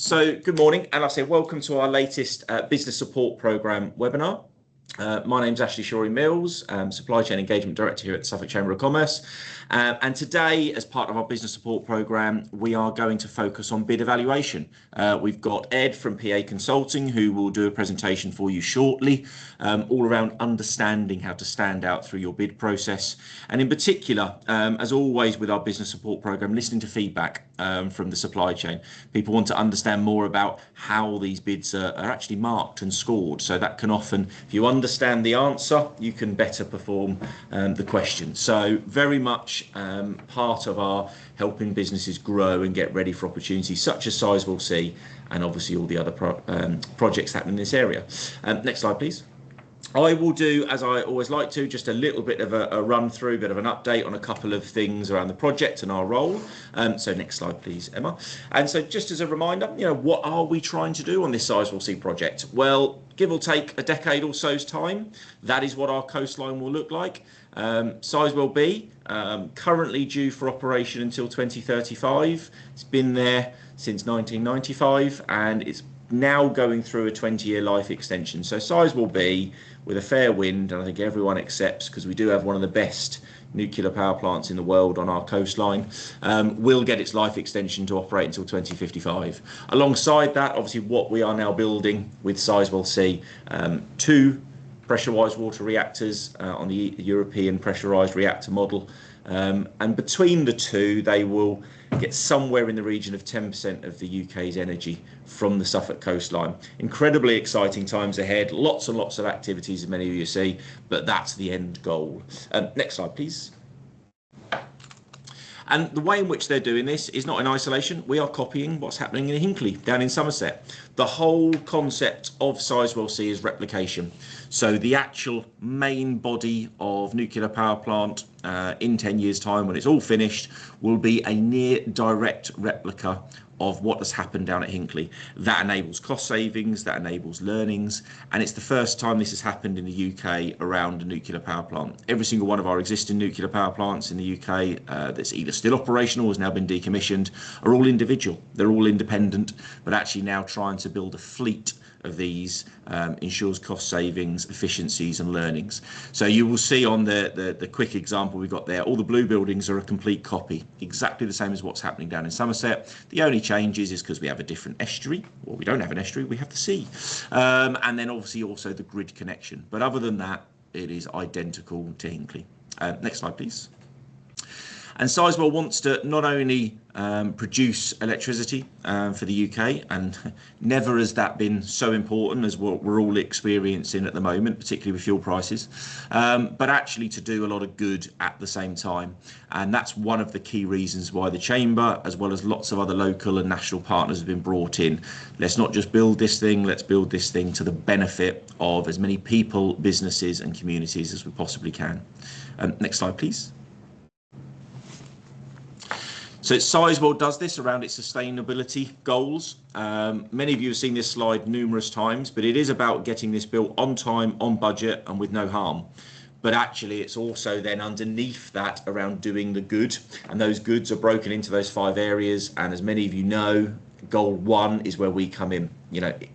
So good morning, and I say welcome to our latest Business Support Programme webinar. My name's Ashley Shorey-Mills, Supply Chain Engagement Director here at the Suffolk Chamber of Commerce. And today, as part of our business support programme, we are going to focus on bid evaluation. We've got Ed from PA Consulting, who will do a presentation for you shortly, all around understanding how to stand out through your bid process. And in particular, as always with our business support programme, listening to feedback from the supply chain. People want to understand more about how these bids are actually marked and scored. So that can often, if you understand the answer, you can better perform the question. So very much part of our helping businesses grow and get ready for opportunities such as Sizewell C and obviously all the other projects happening in this area. Next slide, please. I will do, as I always like to, just a little bit of a run through, bit of an update on a couple of things around the project and our role. So next slide, please, Emma. And so just as a reminder, what are we trying to do on this Sizewell C project? Well, give or take a decade or so's time, that is what our coastline will look like. Sizewell B, currently due for operation until 2035. It's been there since 1995 and it's now going through a 20-year life extension. So Sizewell B, with a fair wind, and I think everyone accepts because we do have one of the best nuclear power plants in the world on our coastline, will get its life extension to operate until 2055. Alongside that, obviously what we are now building with Sizewell C, two pressurised water reactors on the European pressurised reactor model. And between the two, they will get somewhere in the region of 10% of the UK's energy from the Suffolk coastline. Incredibly exciting times ahead, lots and lots of activities, as many of you see, but that's the end goal. Next slide, please. And the way in which they're doing this is not in isolation. We are copying what's happening in Hinckley, down in Somerset. The whole concept of Sizewell C is replication. So the actual main body of nuclear power plant in 10 years' time, when it's all finished, will be a near direct replica of what has happened down at Hinckley. That enables cost savings, that enables learnings, and it's the first time this has happened in the UK around a nuclear power plant. Every single one of our existing nuclear power plants in the UK that's either still operational or has now been decommissioned are all individual. They're all independent, but actually now trying to build a fleet of these ensures cost savings, efficiencies and learnings. So you will see on the quick example we've got there, all the blue buildings are a complete copy, exactly the same as what's happening down in Somerset. The only changes is because we have a different estuary, or we don't have an estuary, we have the sea. And then obviously also the grid connection. But other than that, it is identical to Hinckley. Next slide, please. And Sizewell wants to not only produce electricity for the UK, and never has that been so important as what we're all experiencing at the moment, particularly with fuel prices, but actually to do a lot of good at the same time. And that's one of the key reasons why the Chamber, as well as lots of other local and national partners, have been brought in. Let's not just build this thing, let's build this thing to the benefit of as many people, businesses and communities as we possibly can. Next slide, please. So Sizewell does this around its sustainability goals. Many of you have seen this slide numerous times, but it is about getting this built on time, on budget and with no harm. But actually it's also then underneath that around doing the good, and those goods are broken into those 5 areas. And as many of you know, goal 1 is where we come in,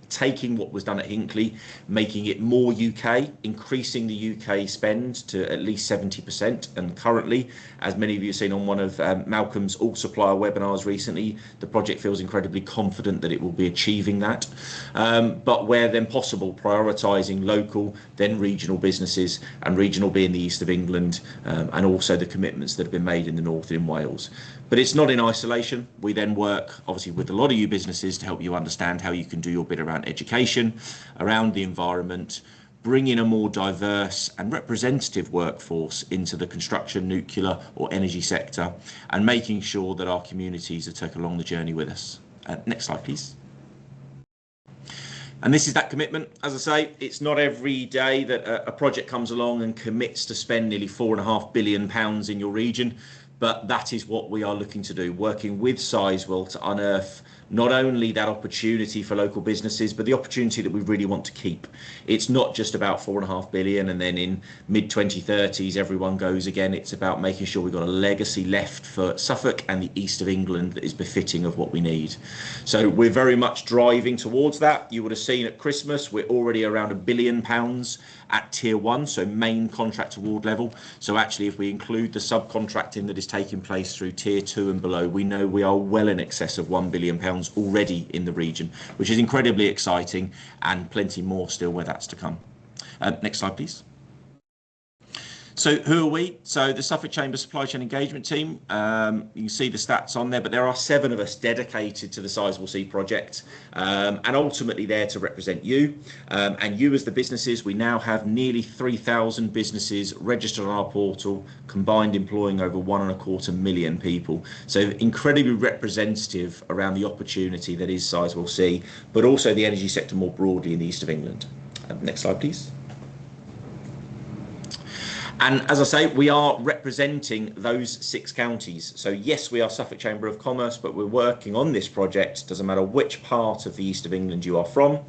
taking what was done at Hinckley, making it more UK, increasing the UK spend to at least 70%. And currently, as many of you have seen on one of Malcolm's all supplier webinars recently, the project feels incredibly confident that it will be achieving that. But where then possible, prioritising local, then regional businesses, and regional being the east of England, and also the commitments that have been made in the north in Wales. But it's not in isolation. We then work obviously with a lot of you businesses to help you understand how you can do your bit around education, around the environment, bring in a more diverse and representative workforce into the construction, nuclear or energy sector, and making sure that our communities are taken along the journey with us. Next slide, please. And this is that commitment. As I say, it's not every day that a project comes along and commits to spend nearly £4.5 billion in your region. But that is what we are looking to do, working with Sizewell to unearth not only that opportunity for local businesses, but the opportunity that we really want to keep. It's not just about 4.5 billion and then in mid-2030s everyone goes again. It's about making sure we've got a legacy left for Suffolk and the east of England that is befitting of what we need. So we're very much driving towards that. You would have seen at Christmas we're already around £1 billion at tier 1, so main contract award level. So actually if we include the subcontracting that is taking place through tier 2 and below, we know we are well in excess of £1 billion already in the region, which is incredibly exciting, and plenty more still where that's to come. Next slide, please. So who are we? So the Suffolk Chamber Supply Chain Engagement Team, you can see the stats on there, but there are 7 of us dedicated to the Sizewell C project, and ultimately there to represent you, and you as the businesses. We now have nearly 3,000 businesses registered on our portal, combined employing over 1.25 million people. So incredibly representative around the opportunity that is Sizewell C, but also the energy sector more broadly in the east of England. Next slide, please. And as I say, we are representing those 6 counties. So yes, we are Suffolk Chamber of Commerce, but we're working on this project. Doesn't matter which part of the east of England you are from,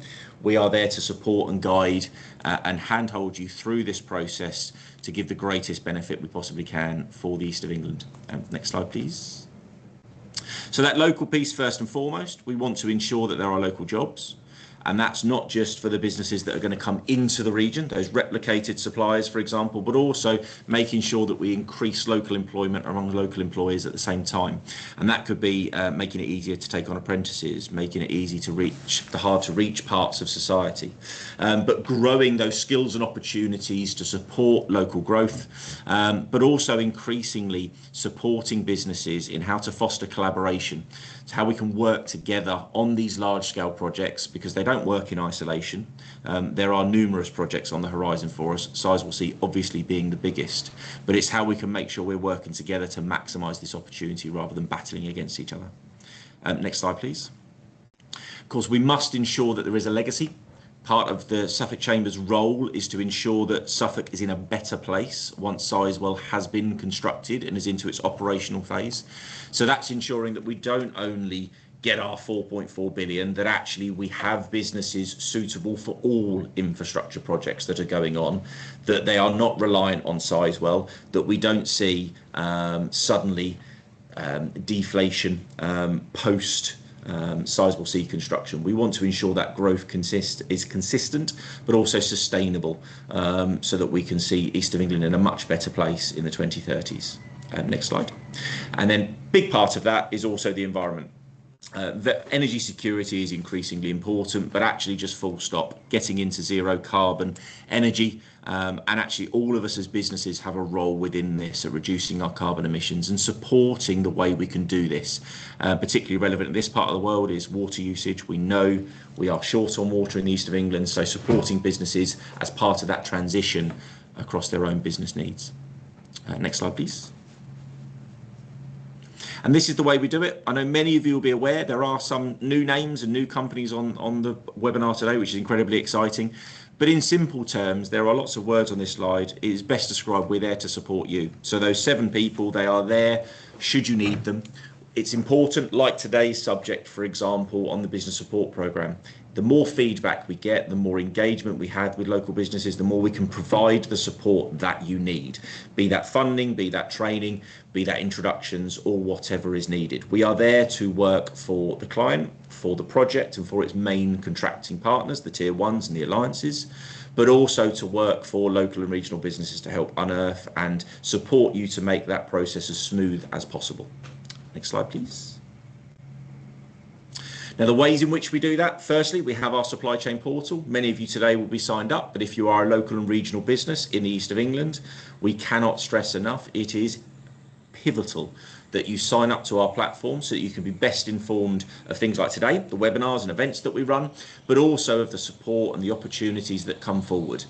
we are there to support and guide and handhold you through this process to give the greatest benefit we possibly can for the east of England. Next slide, please. So that local piece, first and foremost, we want to ensure that there are local jobs. And that's not just for the businesses that are going to come into the region, those replicated suppliers, for example, but also making sure that we increase local employment among local employers at the same time. And that could be making it easier to take on apprentices, making it easy to reach the hard to reach parts of society, but growing those skills and opportunities to support local growth, but also increasingly supporting businesses in how to foster collaboration. It's how we can work together on these large scale projects, because they don't work in isolation. There are numerous projects on the horizon for us, Sizewell C obviously being the biggest, but it's how we can make sure we're working together to maximise this opportunity rather than battling against each other. Next slide, please. Of course, we must ensure that there is a legacy. Part of the Suffolk Chamber's role is to ensure that Suffolk is in a better place once Sizewell has been constructed and is into its operational phase. So that's ensuring that we don't only get our 4.4 billion, that actually we have businesses suitable for all infrastructure projects that are going on, that they are not reliant on Sizewell, that we don't see suddenly deflation post Sizewell C construction. We want to ensure that growth is consistent but also sustainable, so that we can see East of England in a much better place in the 2030s. Next slide. And then big part of that is also the environment. That energy security is increasingly important, but actually just full stop, getting into zero carbon energy, and actually all of us as businesses have a role within this at reducing our carbon emissions and supporting the way we can do this. Particularly relevant in this part of the world is water usage. We know we are short on water in the east of England, so supporting businesses as part of that transition across their own business needs. Next slide, please. And this is the way we do it. I know many of you will be aware there are some new names and new companies on the webinar today, which is incredibly exciting. But in simple terms, there are lots of words on this slide. It is best described, we're there to support you. So those 7 people, they are there should you need them. It's important, like today's subject, for example, on the business support program. The more feedback we get, the more engagement we have with local businesses, the more we can provide the support that you need, be that funding, be that training, be that introductions, or whatever is needed. We are there to work for the client, for the project, and for its main contracting partners, the tier 1s and the alliances, but also to work for local and regional businesses to help unearth and support you to make that process as smooth as possible. Next slide, please. Now, the ways in which we do that, firstly, we have our supply chain portal. Many of you today will be signed up, but if you are a local and regional business in the east of England, we cannot stress enough, it is pivotal that you sign up to our platform so that you can be best informed of things like today, the webinars and events that we run, but also of the support and the opportunities that come forward.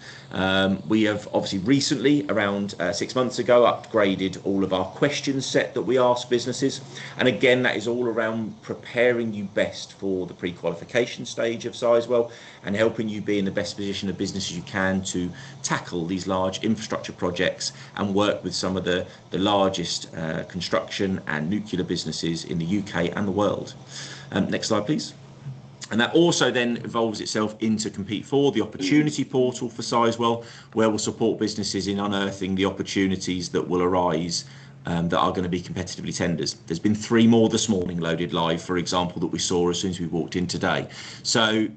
We have obviously recently, around 6 months ago, upgraded all of our questions set that we ask businesses. And again, that is all around preparing you best for the pre-qualification stage of Sizewell and helping you be in the best position of business as you can to tackle these large infrastructure projects and work with some of the largest construction aviation and nuclear businesses in the UK and the world. Next slide, please. And that also then evolves itself into Compete For, the opportunity portal for Sizewell, where we'll support businesses in unearthing the opportunities that will arise that are going to be competitively tenders. There's been 3 more this morning loaded live, for example, that we saw as soon as we walked in today. So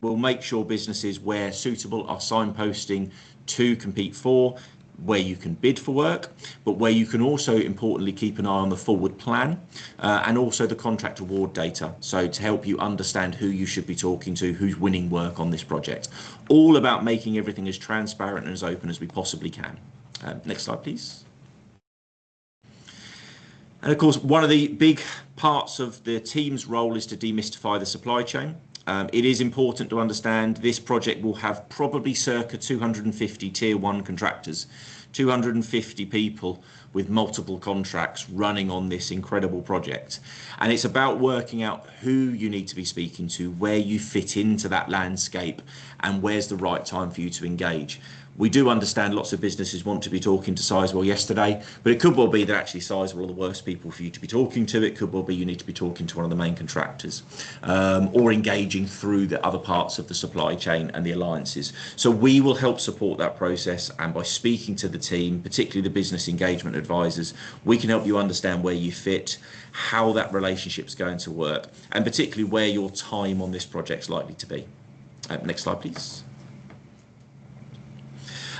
we'll make sure businesses, where suitable, are signposting to Compete For, where you can bid for work, but where you can also importantly keep an eye on the forward plan and also the contract award data. So to help you understand who you should be talking to, who's winning work on this project. All about making everything as transparent and as open as we possibly can. Next slide, please. And of course, one of the big parts of the team's role is to demystify the supply chain. It is important to understand this project will have probably circa 250 tier 1 contractors, 250 people with multiple contracts running on this incredible project. And it's about working out who you need to be speaking to, where you fit into that landscape, and where's the right time for you to engage. We do understand lots of businesses want to be talking to Sizewell yesterday, but it could well be that actually Sizewell are the worst people for you to be talking to. It could well be you need to be talking to one of the main contractors or engaging through the other parts of the supply chain and the alliances. So we will help support that process, and by speaking to the team, particularly the business engagement advisors, we can help you understand where you fit, how that relationship's going to work, and particularly where your time on this project's likely to be. Next slide, please.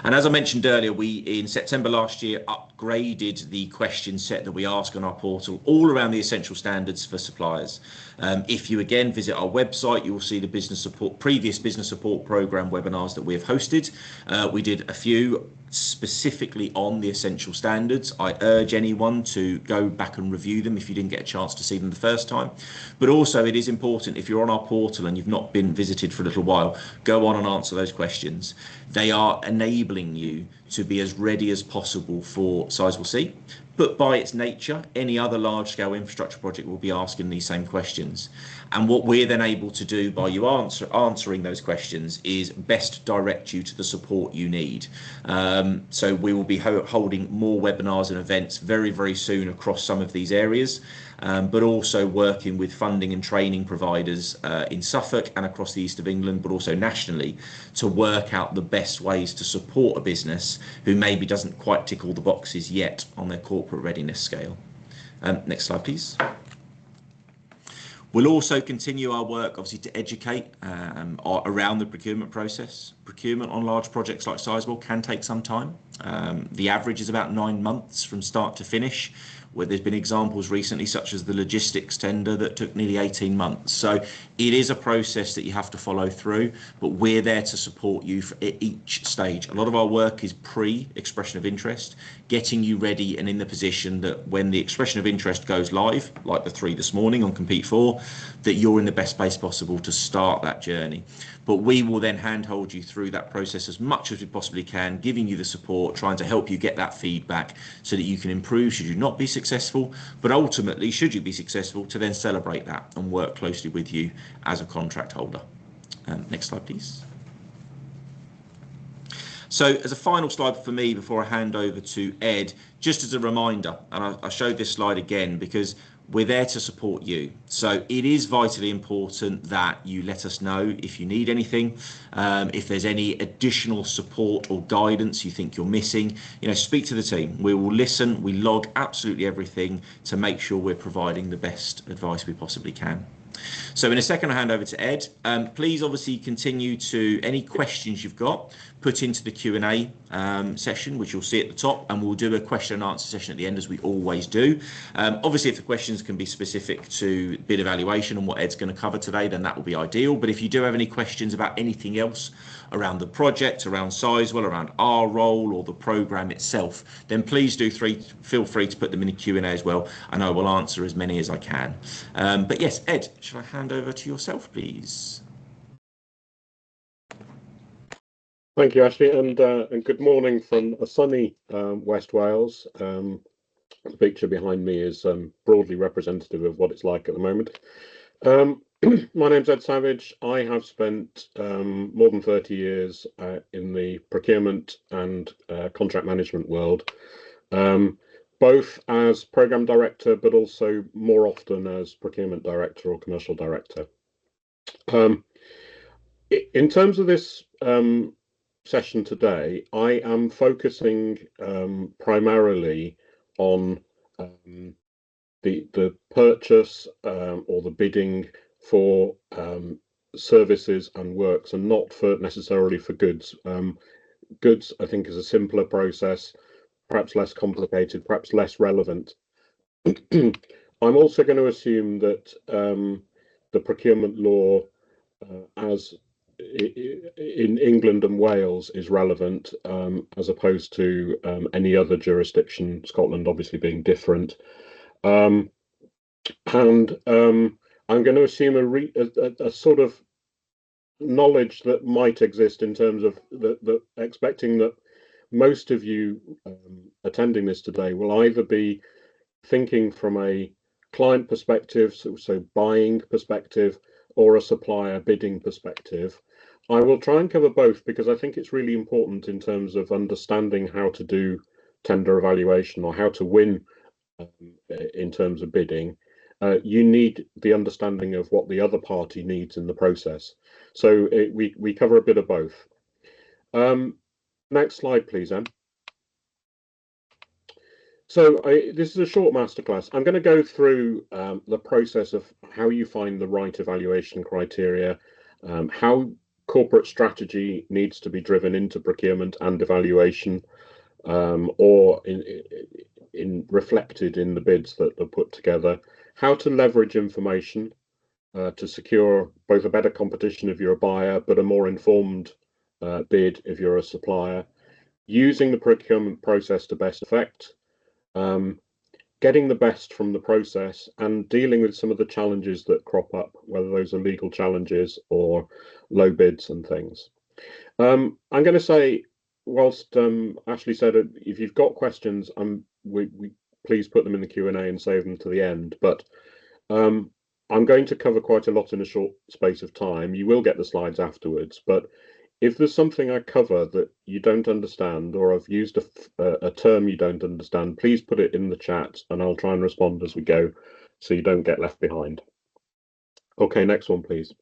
And as I mentioned earlier, we in September last year upgraded the question set that we ask on our portal all around the essential standards for suppliers. If you again visit our website, you will see the previous business support program webinars that we have hosted. We did a few specifically on the essential standards. I urge anyone to go back and review them if you didn't get a chance to see them the first time. But also it is important, if you're on our portal and you've not been visited for a little while, go on and answer those questions. They are enabling you to be as ready as possible for Sizewell C. But by its nature, any other large-scale infrastructure project will be asking these same questions. And what we're then able to do by you answering those questions is best direct you to the support you need. So we will be holding more webinars and events very, very soon across some of these areas, but also working with funding and training providers in Suffolk and across the east of England, but also nationally, to work out the best ways to support a business who maybe doesn't quite tick all the boxes yet on their corporate readiness scale. Next slide, please. We'll also continue our work, obviously, to educate around the procurement process. Procurement on large projects like Sizewell can take some time. The average is about 9 months from start to finish, where there's been examples recently, such as the logistics tender that took nearly 18 months. So it is a process that you have to follow through, but we're there to support you at each stage. A lot of our work is pre-expression of interest, getting you ready and in the position that when the expression of interest goes live, like the 3 this morning on Compete For, that you're in the best place possible to start that journey. But we will then handhold you through that process as much as we possibly can, giving you the support, trying to help you get that feedback so that you can improve should you not be successful, but ultimately, should you be successful, to then celebrate that and work closely with you as a contract holder. Next slide, please. So as a final slide for me before I hand over to Ed, just as a reminder, and I showed this slide again because we're there to support you. So it is vitally important that you let us know if you need anything, if there's any additional support or guidance you think you're missing, speak to the team. We will listen, we log absolutely everything to make sure we're providing the best advice we possibly can. So in a second, I'll hand over to Ed. Please obviously continue to, any questions you've got, put into the Q&A session, which you'll see at the top, and we'll do a question and answer session at the end, as we always do. Obviously, if the questions can be specific to bid evaluation and what Ed's going to cover today, then that will be ideal. But if you do have any questions about anything else around the project, around Sizewell, around our role or the programme itself, then please do feel free to put them in the Q&A as well, and I will answer as many as I can. But yes, Ed, shall I hand over to yourself, please? Thank you, Ashley, and good morning from a sunny West Wales. The picture behind me is broadly representative of what it's like at the moment. My name's Ed Savage. I have spent more than 30 years in the procurement and contract management world, both as program director, but also more often as procurement director or commercial director. In terms of this session today, I am focusing primarily on the purchase or the bidding for services and works, and not for necessarily for goods. Goods, I think, is a simpler process, perhaps less complicated, perhaps less relevant. I'm also going to assume that the procurement law as in England and Wales is relevant, as opposed to any other jurisdiction, Scotland obviously being different. And I'm going to assume a sort of knowledge that might exist in terms of expecting that most of you attending this today will either be thinking from a client perspective, so buying perspective, or a supplier bidding perspective. I will try and cover both because I think it's really important in terms of understanding how to do tender evaluation or how to win in terms of bidding. You need the understanding of what the other party needs in the process. So we cover a bit of both. Next slide, please, Em. So this is a short masterclass. I'm going to go through the process of how you find the right evaluation criteria, how corporate strategy needs to be driven into procurement and evaluation, or reflected in the bids that are put together, how to leverage information to secure both a better competition if you're a buyer, but a more informed bid if you're a supplier, using the procurement process to best effect, getting the best from the process, and dealing with some of the challenges that crop up, whether those are legal challenges or low bids and things. I'm going to say, whilst Ashley said if you've got questions, we please put them in the Q&A and save them to the end. But I'm going to cover quite a lot in a short space of time. You will get the slides afterwards, but if there's something I cover that you don't understand, or I've used a term you don't understand, please put it in the chat and I'll try and respond as we go so you don't get left behind. Okay, next one, please.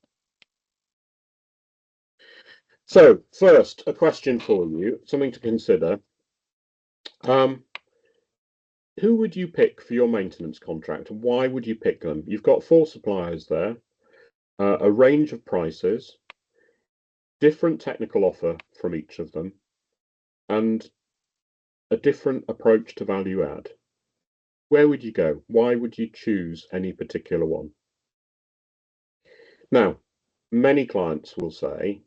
So first, a question for you, something to consider. Who would you pick for your maintenance contract? Why would you pick them? You've got 4 suppliers there, a range of prices, different technical offer from each of them, and a different approach to value add. Where would you go? Why would you choose any particular one? Now, many clients will say,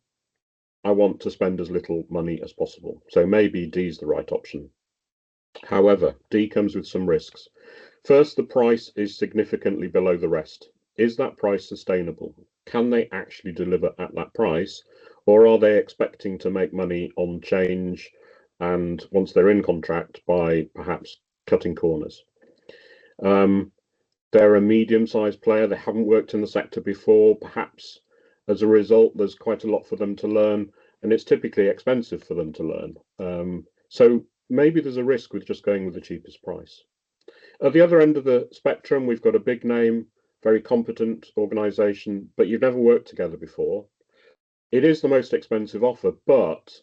I want to spend as little money as possible. So maybe D is the right option. However, D comes with some risks. First, the price is significantly below the rest. Is that price sustainable? Can they actually deliver at that price? Or are they expecting to make money on change and once they're in contract by perhaps cutting corners? They're a medium-sized player. They haven't worked in the sector before. Perhaps as a result, there's quite a lot for them to learn, and it's typically expensive for them to learn. So maybe there's a risk with just going with the cheapest price. At the other end of the spectrum, we've got a big name, very competent organization, but you've never worked together before. It is the most expensive offer, but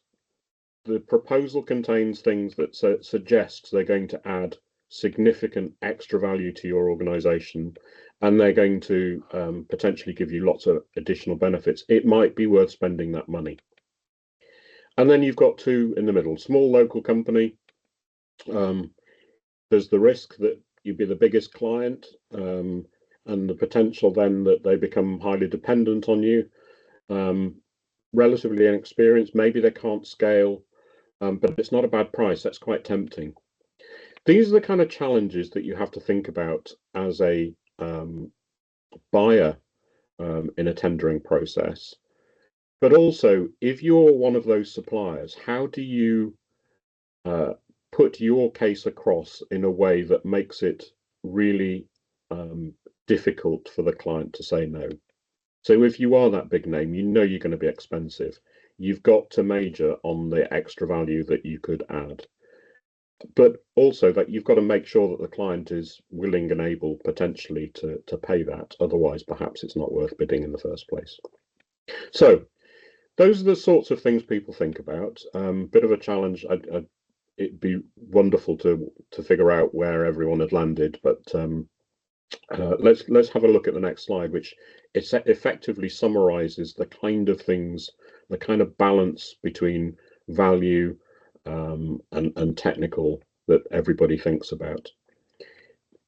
the proposal contains things that suggest they're going to add significant extra value to your organization, and they're going to potentially give you lots of additional benefits. It might be worth spending that money. And then you've got 2 in the middle, small local company. There's the risk that you'd be the biggest client, and the potential then that they become highly dependent on you. Relatively inexperienced, maybe they can't scale, but it's not a bad price. That's quite tempting. These are the kind of challenges that you have to think about as a buyer in a tendering process. But also, if you're one of those suppliers, how do you put your case across in a way that makes it really difficult for the client to say no? So if you are that big name, you know you're going to be expensive. You've got to major on the extra value that you could add. but also that you've got to make sure that the client is willing and able potentially to pay that. Otherwise, perhaps it's not worth bidding in the first place. So those are the sorts of things people think about. Bit of a challenge. It'd be wonderful to figure out where everyone had landed, but let's have a look at the next slide, which effectively summarizes the kind of things, the kind of balance between value and technical that everybody thinks about.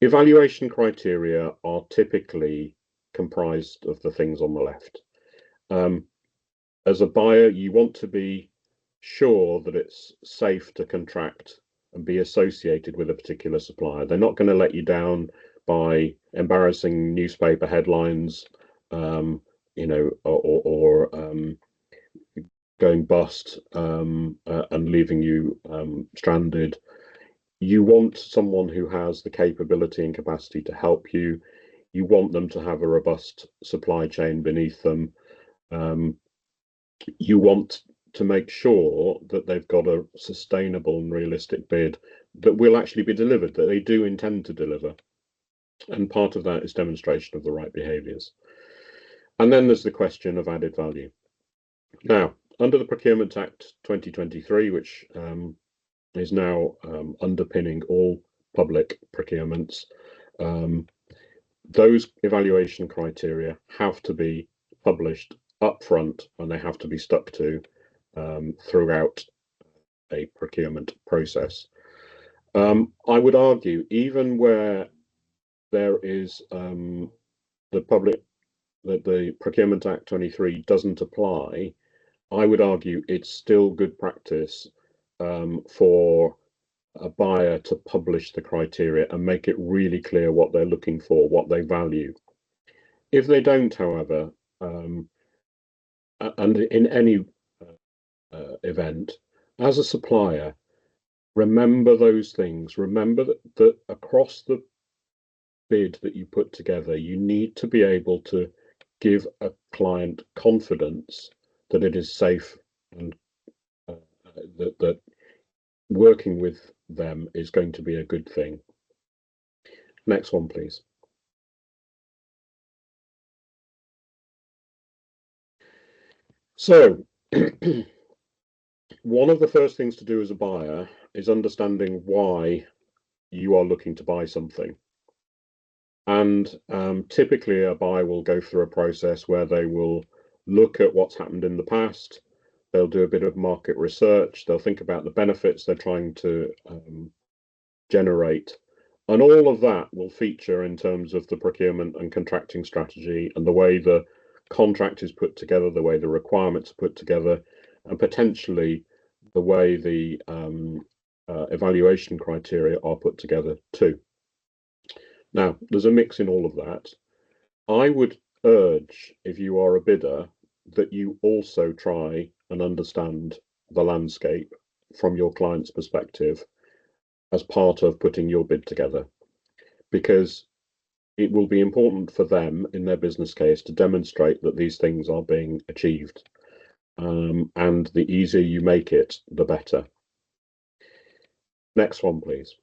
Evaluation criteria are typically comprised of the things on the left. As a buyer, you want to be sure that it's safe to contract and be associated with a particular supplier. They're not going to let you down by embarrassing newspaper headlines, you know, or going bust and leaving you stranded. You want someone who has the capability and capacity to help you. You want them to have a robust supply chain beneath them. You want to make sure that they've got a sustainable and realistic bid that will actually be delivered, that they do intend to deliver. And part of that is demonstration of the right behaviours. And then there's the question of added value. Now, under the Procurement Act 2023, which is now underpinning all public procurements, those evaluation criteria have to be published upfront, and they have to be stuck to throughout a procurement process. I would argue, even where there is the Procurement Act 23 doesn't apply, I would argue it's still good practice for a buyer to publish the criteria and make it really clear what they're looking for, what they value. If they don't, however, and in any event, as a supplier, remember those things. Remember that across the bid that you put together, you need to be able to give a client confidence that it is safe and that working with them is going to be a good thing. Next one, please. So one of the first things to do as a buyer is understanding why you are looking to buy something. And typically a buyer will go through a process where they will look at what's happened in the past. They'll do a bit of market research. They'll think about the benefits they're trying to generate. And all of that will feature in terms of the procurement and contracting strategy and the way the contract is put together, the way the requirements are put together, and potentially the way the evaluation criteria are put together too. Now, there's a mix in all of that. I would urge, if you are a bidder, that you also try and understand the landscape from your client's perspective as part of putting your bid together, because it will be important for them in their business case to demonstrate that these things are being achieved. And the easier you make it, the better. Next one, please.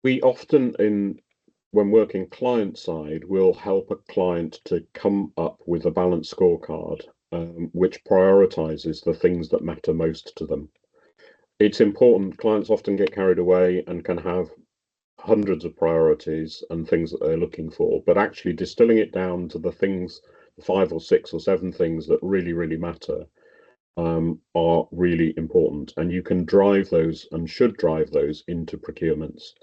We often, when working client side, will help a client to come up with a balanced scorecard, which prioritizes the things that matter most to them. It's important. Clients often get carried away and can have hundreds of priorities and things that they're looking for, but actually distilling it down to the things, 5 or 6 or 7 things that really matter are really important, and you can drive those and should drive those into procurements.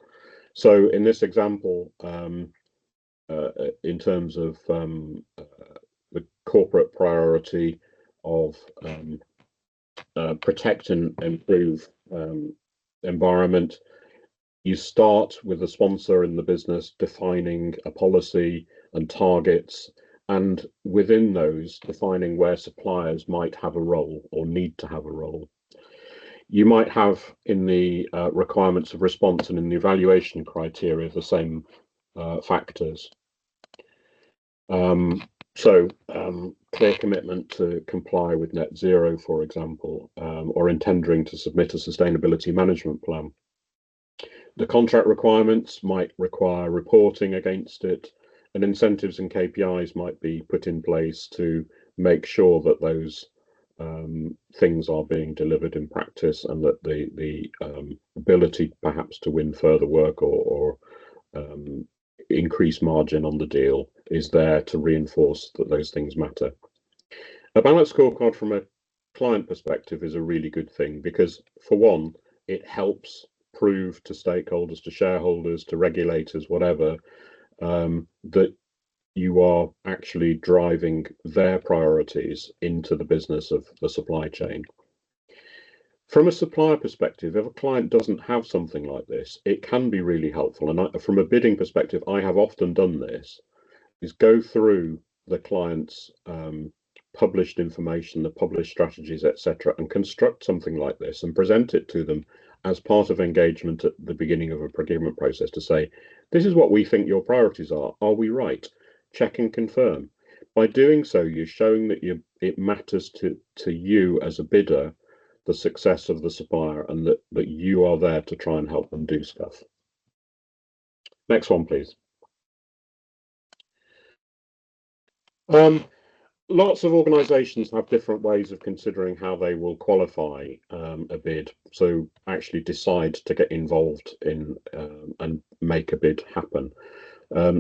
So in this example, in terms of the corporate priority of protect and improve environment, you start with the sponsor in the business defining a policy and targets, and within those defining where suppliers might have a role or need to have a role. You might have in the requirements of response and in the evaluation criteria the same factors. Clear commitment to comply with net zero, for example, or intending to submit a sustainability management plan. The contract requirements might require reporting against it, and incentives and KPIs might be put in place to make sure that those things are being delivered in practice, and that the ability perhaps to win further work or increase margin on the deal is there to reinforce that those things matter. A balanced scorecard from a client perspective is a really good thing, because for one, it helps prove to stakeholders, to shareholders, to regulators, whatever, that you are actually driving their priorities into the business of the supply chain. From a supplier perspective, if a client doesn't have something like this, it can be really helpful. And from a bidding perspective, I have often done this, is go through the client's published information, the published strategies, etc., and construct something like this and present it to them as part of engagement at the beginning of a procurement process to say, this is what we think your priorities are. Are we right? Check and confirm. By doing so, you're showing that it matters to you as a bidder, the success of the supplier, and that you are there to try and help them do stuff. Next one, please. Lots of organisations have different ways of considering how they will qualify a bid. So actually decide to get involved in and make a bid happen.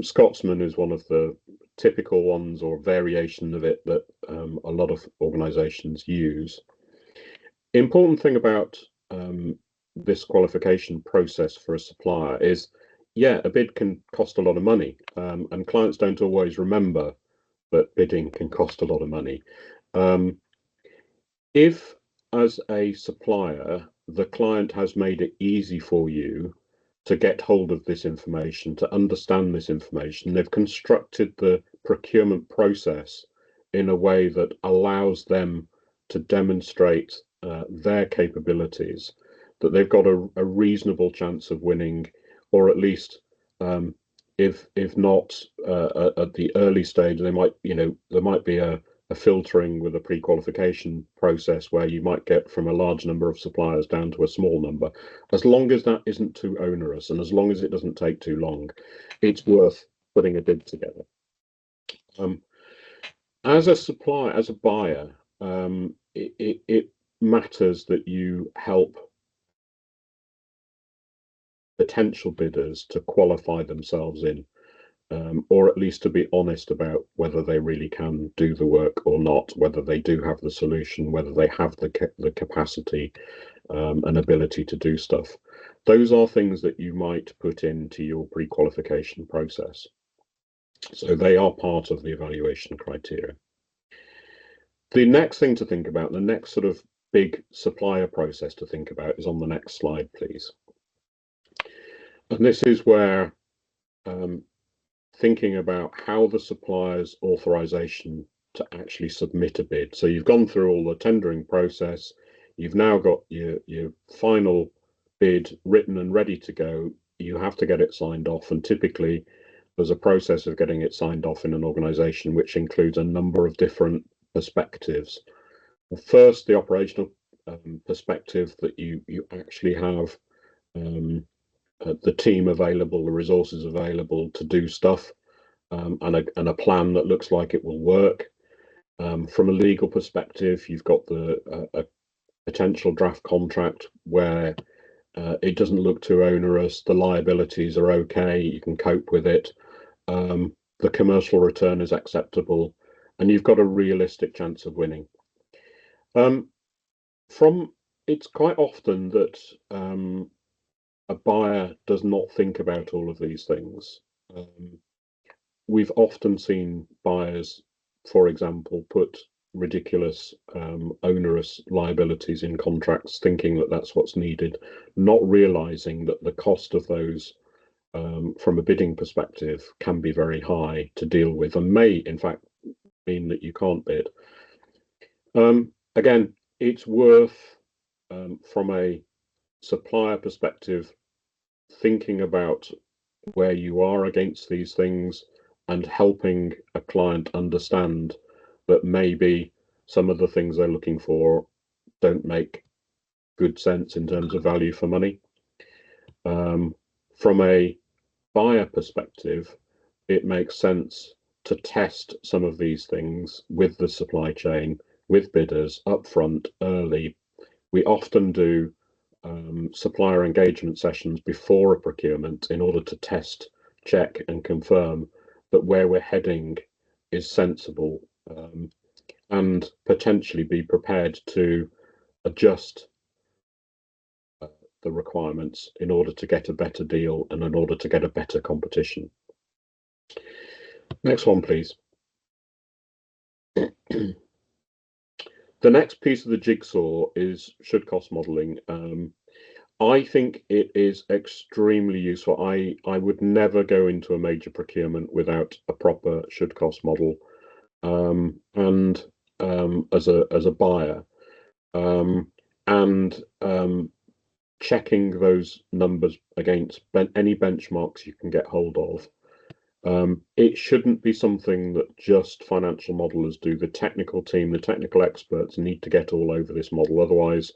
Scotsman is one of the typical ones, or variation of it, that a lot of organisations use. Important thing about this qualification process for a supplier is, yeah, a bid can cost a lot of money, and clients don't always remember that bidding can cost a lot of money. If, as a supplier, the client has made it easy for you to get hold of this information, to understand this information, they've constructed the procurement process in a way that allows them to demonstrate their capabilities, that they've got a reasonable chance of winning, or at least if not at the early stage, they might, there might be a filtering with a pre-qualification process where you might get from a large number of suppliers down to a small number. As long as that isn't too onerous, and as long as it doesn't take too long, it's worth putting a bid together. As a supplier, as a buyer, it matters that you help potential bidders to qualify themselves in, or at least to be honest about whether they really can do the work or not, whether they do have the solution, whether they have the capacity and ability to do stuff. Those are things that you might put into your pre-qualification process. So they are part of the evaluation criteria. The next thing to think about, the next sort of big supplier process to think about, is on the next slide, please. And this is where thinking about how the supplier's authorization to actually submit a bid. So you've gone through all the tendering process, you've now got your final bid written and ready to go. You have to get it signed off, and typically there's a process of getting it signed off in an organization which includes a number of different perspectives. First, the operational perspective, that you actually have the team available, the resources available to do stuff, and a plan that looks like it will work. From a legal perspective, you've got a potential draft contract where it doesn't look too onerous, the liabilities are okay, you can cope with it, the commercial return is acceptable, and you've got a realistic chance of winning. It's quite often that a buyer does not think about all of these things. We've often seen buyers, for example, put ridiculous onerous liabilities in contracts, thinking that that's what's needed, not realizing that the cost of those from a bidding perspective can be very high to deal with, and may in fact mean that you can't bid. Again, it's worth from a supplier perspective thinking about where you are against these things, and helping a client understand that maybe some of the things they're looking for don't make good sense in terms of value for money. From a buyer perspective, it makes sense to test some of these things with the supply chain, with bidders upfront, early. We often do supplier engagement sessions before a procurement in order to test, check, and confirm that where we're heading is sensible, and potentially be prepared to adjust the requirements in order to get a better deal and in order to get a better competition. Next one, please. The next piece of the jigsaw is should cost modelling. I think it is extremely useful. I would never go into a major procurement without a proper should cost model, and as a buyer, and checking those numbers against any benchmarks you can get hold of. It shouldn't be something that just financial modelers do. The technical team, the technical experts need to get all over this model. Otherwise,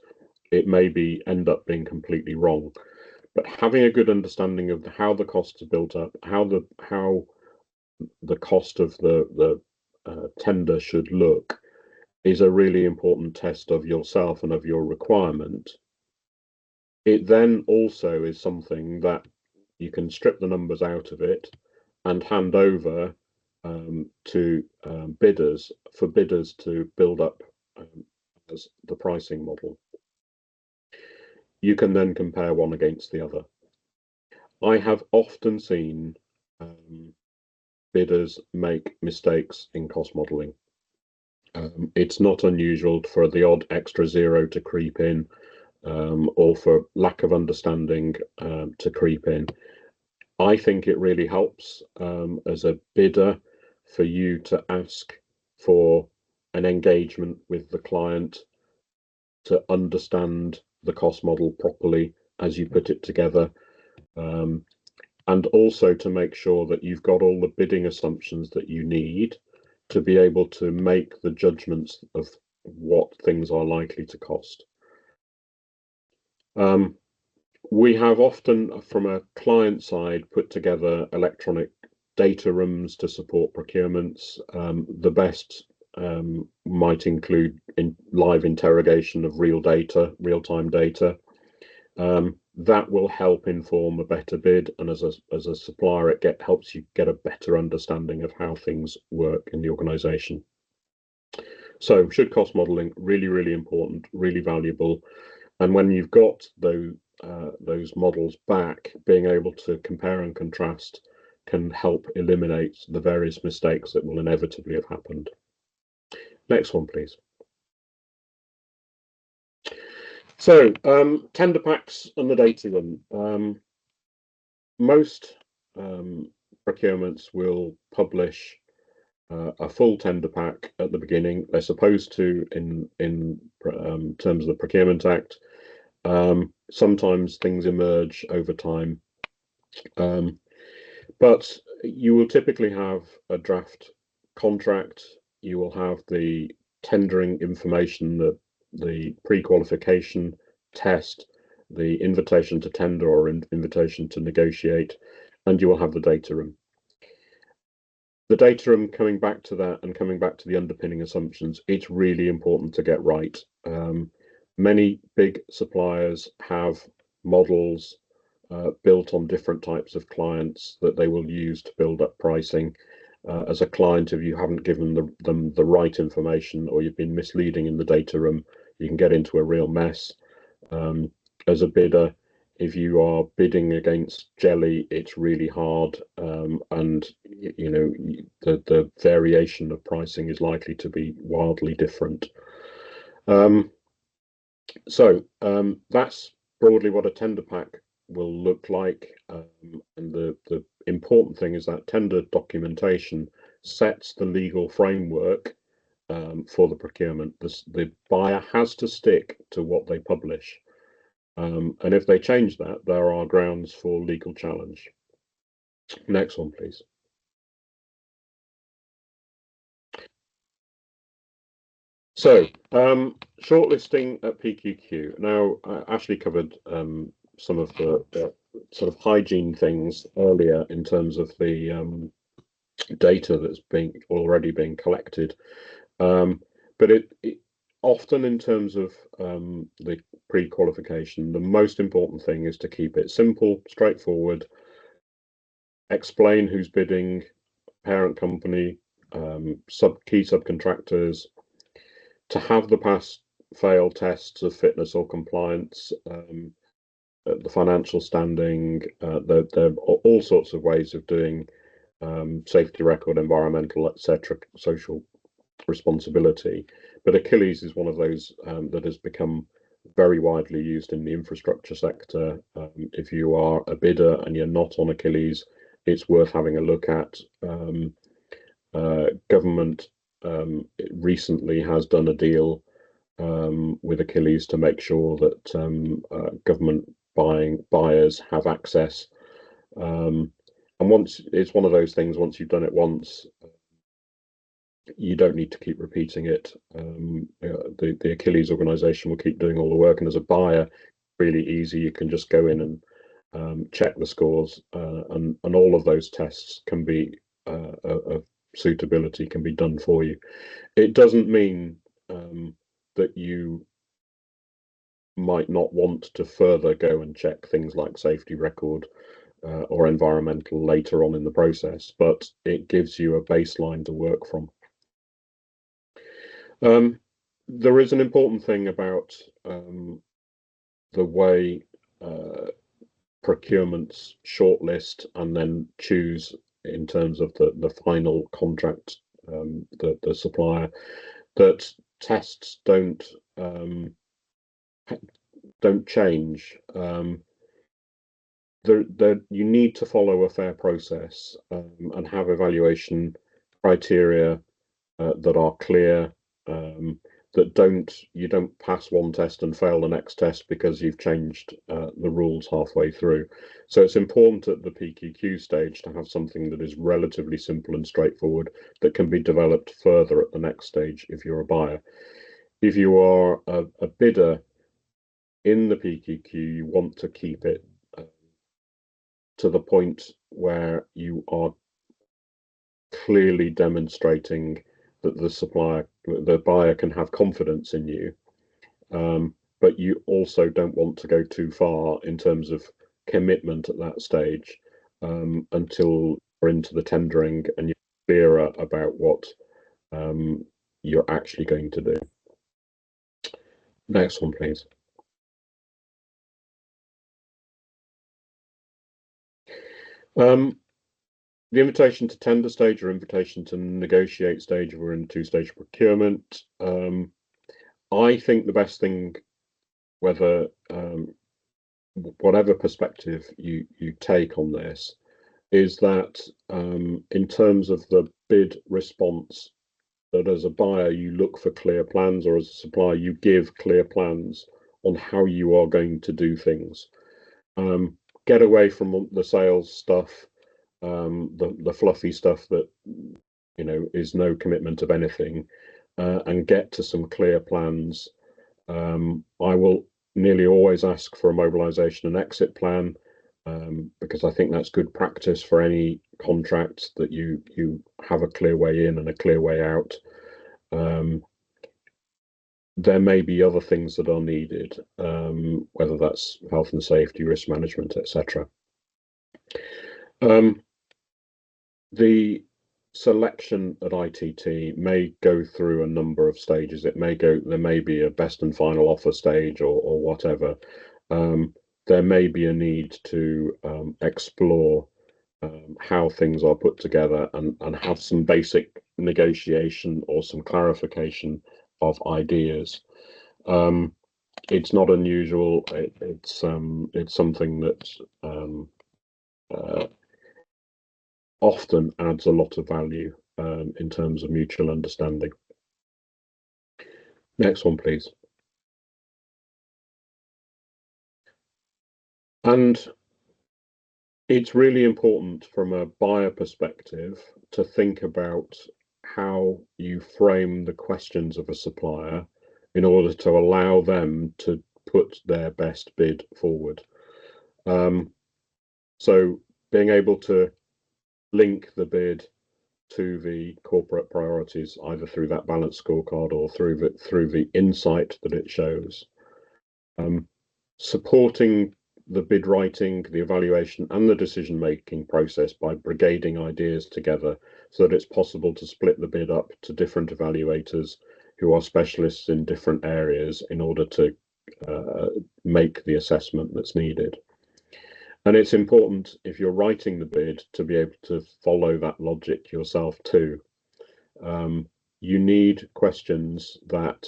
it may end up being completely wrong. But having a good understanding of how the costs are built up, how the cost of the tender should look, is a really important test of yourself and of your requirement. It then also is something that you can strip the numbers out of it and hand over to bidders, for bidders to build up as the pricing model. You can then compare one against the other. I have often seen bidders make mistakes in cost modelling. It's not unusual for the odd extra zero to creep in, or for lack of understanding to creep in. I think it really helps as a bidder for you to ask for an engagement with the client to understand the cost model properly as you put it together, and also to make sure that you've got all the bidding assumptions that you need to be able to make the judgments of what things are likely to cost. We have often, from a client side, put together electronic data rooms to support procurements. The best might include live interrogation of real-time data. That will help inform a better bid, and as a supplier, it helps you get a better understanding of how things work in the organisation. So, should cost modelling, really, really important, really valuable. And when you've got those models back, being able to compare and contrast can help eliminate the various mistakes that will inevitably have happened. Next one, please. So, tender packs and the data room. Most procurements will publish a full tender pack at the beginning. They're supposed to, in terms of the Procurement Act. Sometimes things emerge over time, but you will typically have a draft contract. You will have the tendering information, the pre-qualification test, the invitation to tender or invitation to negotiate, and you will have the data room. The data room, coming back to that and coming back to the underpinning assumptions, it's really important to get right. Many big suppliers have models built on different types of clients that they will use to build up pricing. As a client, if you haven't given them the right information, or you've been misleading in the data room, you can get into a real mess. As a bidder, if you are bidding against jelly, it's really hard, and the variation of pricing is likely to be wildly different. So that's broadly what a tender pack will look like, and the important thing is that tender documentation sets the legal framework for the procurement. The buyer has to stick to what they publish, and if they change that, there are grounds for legal challenge. Next one, please. So, shortlisting at PQQ. Now, Ashley covered some of the sort of hygiene things earlier in terms of the data that's already being collected. But it often, in terms of the pre-qualification, the most important thing is to keep it simple, straightforward, explain who's bidding, parent company, key subcontractors, to have the pass fail tests of fitness or compliance, the financial standing. There are all sorts of ways of doing safety record, environmental, etc., social responsibility. But Achilles is one of those that has become very widely used in the infrastructure sector. If you are a bidder and you're not on Achilles, it's worth having a look at. Government recently has done a deal with Achilles to make sure that government buyers have access. And once it's one of those things, once you've done it once, you don't need to keep repeating it. The Achilles organization will keep doing all the work, and as a buyer, really easy. You can just go in and check the scores, and all of those tests can be of suitability can be done for you. It doesn't mean that you might not want to further go and check things like safety record or environmental later on in the process, but it gives you a baseline to work from. There is an important thing about the way procurements shortlist and then choose in terms of the final contract, the supplier, that tests don't change. You need to follow a fair process and have evaluation criteria that are clear, that you don't pass one test and fail the next test because you've changed the rules halfway through. So it's important at the PQQ stage to have something that is relatively simple and straightforward that can be developed further at the next stage if you're a buyer. If you are a bidder in the PQQ, you want to keep it to the point where you are clearly demonstrating that the buyer can have confidence in you, but you also don't want to go too far in terms of commitment at that stage until you're into the tendering and you're clearer about what you're actually going to do. Next one, please. The invitation to tender stage or invitation to negotiate stage, if we're in two-stage procurement. I think the best thing, whether whatever perspective you take on this, is that in terms of the bid response, that as a buyer you look for clear plans, or as a supplier you give clear plans on how you are going to do things. Get away from the sales stuff, the fluffy stuff that is no commitment of anything, and get to some clear plans. I will nearly always ask for a mobilization and exit plan, because I think that's good practice for any contract, that you have a clear way in and a clear way out. There may be other things that are needed, whether that's health and safety, risk management, etc. The selection at ITT may go through a number of stages. There may be a best and final offer stage or whatever. There may be a need to explore how things are put together and have some basic negotiation or some clarification of ideas. It's not unusual. It's something that often adds a lot of value in terms of mutual understanding. Next one, please. And it's really important from a buyer perspective to think about how you frame the questions of a supplier in order to allow them to put their best bid forward. So being able to link the bid to the corporate priorities, either through that balanced scorecard or through the insight that it shows. Supporting the bid writing, the evaluation and the decision-making process by brigading ideas together so that it's possible to split the bid up to different evaluators who are specialists in different areas in order to make the assessment that's needed. And it's important, if you're writing the bid, to be able to follow that logic yourself too. You need questions that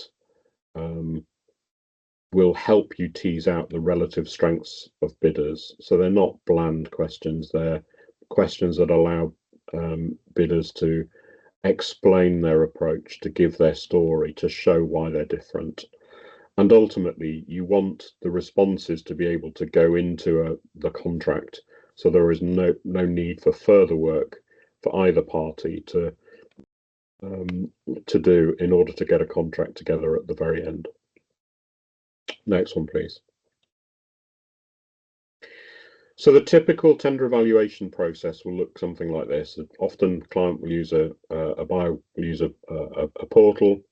will help you tease out the relative strengths of bidders. So they're not bland questions, they're questions that allow bidders to explain their approach, to give their story, to show why they're different. And ultimately, you want the responses to be able to go into the contract, so there is no need for further work for either party to do in order to get a contract together at the very end. Next one, please. So the typical tender evaluation process will look something like this. Often, client will use a buyer will use a portal.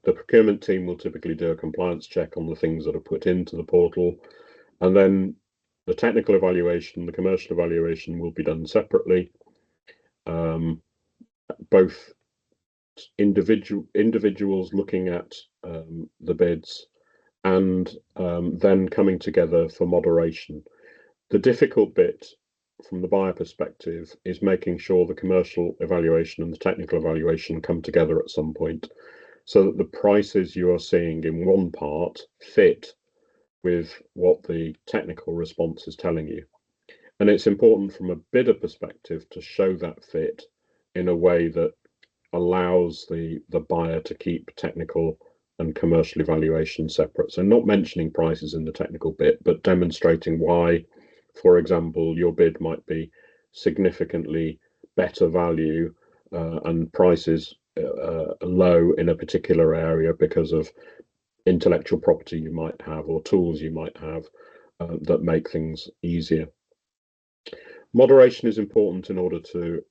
The procurement team will typically do a compliance check on the things that are put into the portal, and then the technical evaluation, the commercial evaluation will be done separately. Both individuals looking at the bids and then coming together for moderation. The difficult bit from the buyer perspective is making sure the commercial evaluation and the technical evaluation come together at some point, so that the prices you are seeing in one part fit with what the technical response is telling you. And it's important from a bidder perspective to show that fit in a way that allows the buyer to keep technical and commercial evaluation separate. So not mentioning prices in the technical bit, but demonstrating why, for example, your bid might be significantly better value and prices low in a particular area because of intellectual property you might have or tools you might have that make things easier. Moderation is important in order to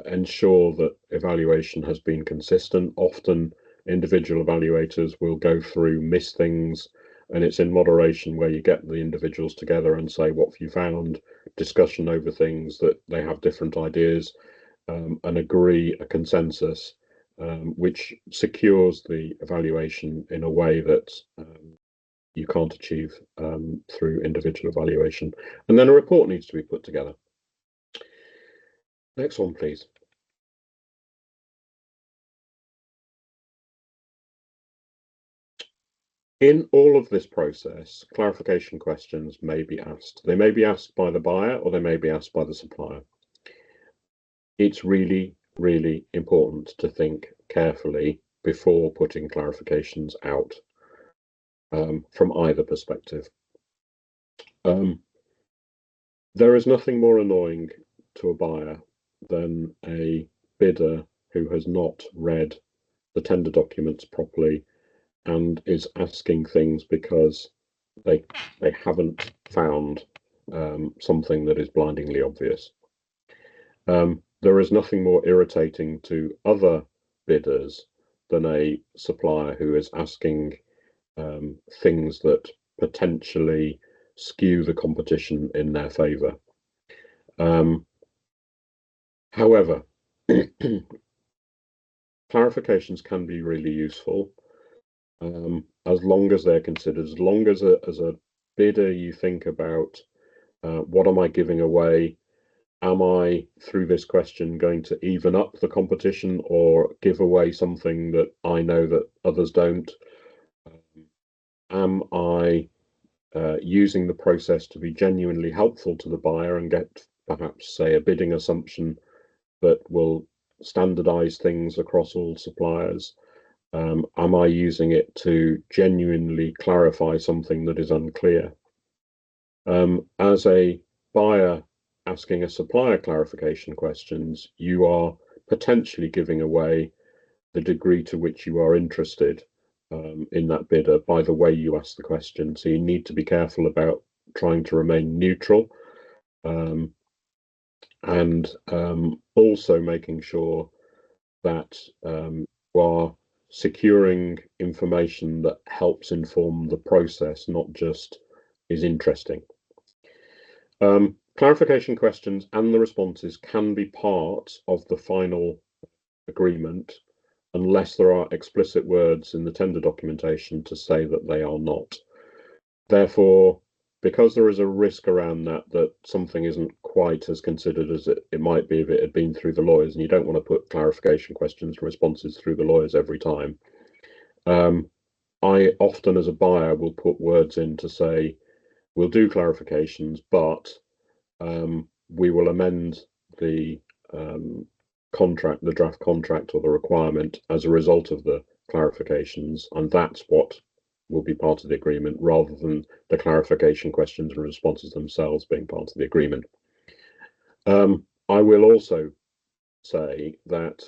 ensure that evaluation has been consistent. Often individual evaluators will go through, miss things, and it's in moderation where you get the individuals together and say, what have you found? Discussion over things that they have different ideas. And agree a consensus, which secures the evaluation in a way that you can't achieve through individual evaluation. And then a report needs to be put together. Next one, please. In all of this process, clarification questions may be asked. They may be asked by the buyer or they may be asked by the supplier. It's really, really important to think carefully before putting clarifications out from either perspective. There is nothing more annoying to a buyer than a bidder who has not read the tender documents properly and is asking things because they haven't found something that is blindingly obvious. There is nothing more irritating to other bidders than a supplier who is asking things that potentially skew the competition in their favour. However, clarifications can be really useful as long as they're considered. As long as a bidder you think about what am I giving away? Am I, through this question, going to even up the competition or give away something that I know that others don't? Am I using the process to be genuinely helpful to the buyer and get perhaps, say, a bidding assumption that will standardize things across all suppliers? Am I using it to genuinely clarify something that is unclear? As a buyer asking a supplier clarification questions, you are potentially giving away the degree to which you are interested in that bidder by the way you ask the question. So you need to be careful about trying to remain neutral, and also making sure that you are securing information that helps inform the process, not just is interesting. Clarification questions and the responses can be part of the final agreement unless there are explicit words in the tender documentation to say that they are not. Therefore, because there is a risk around that something isn't quite as considered as it might be if it had been through the lawyers, and you don't want to put clarification questions and responses through the lawyers every time, I often, as a buyer, will put words in to say, we'll do clarifications, but we will amend the contract, the draft contract or the requirement as a result of the clarifications, and that's what will be part of the agreement, rather than the clarification questions and responses themselves being part of the agreement. I will also say that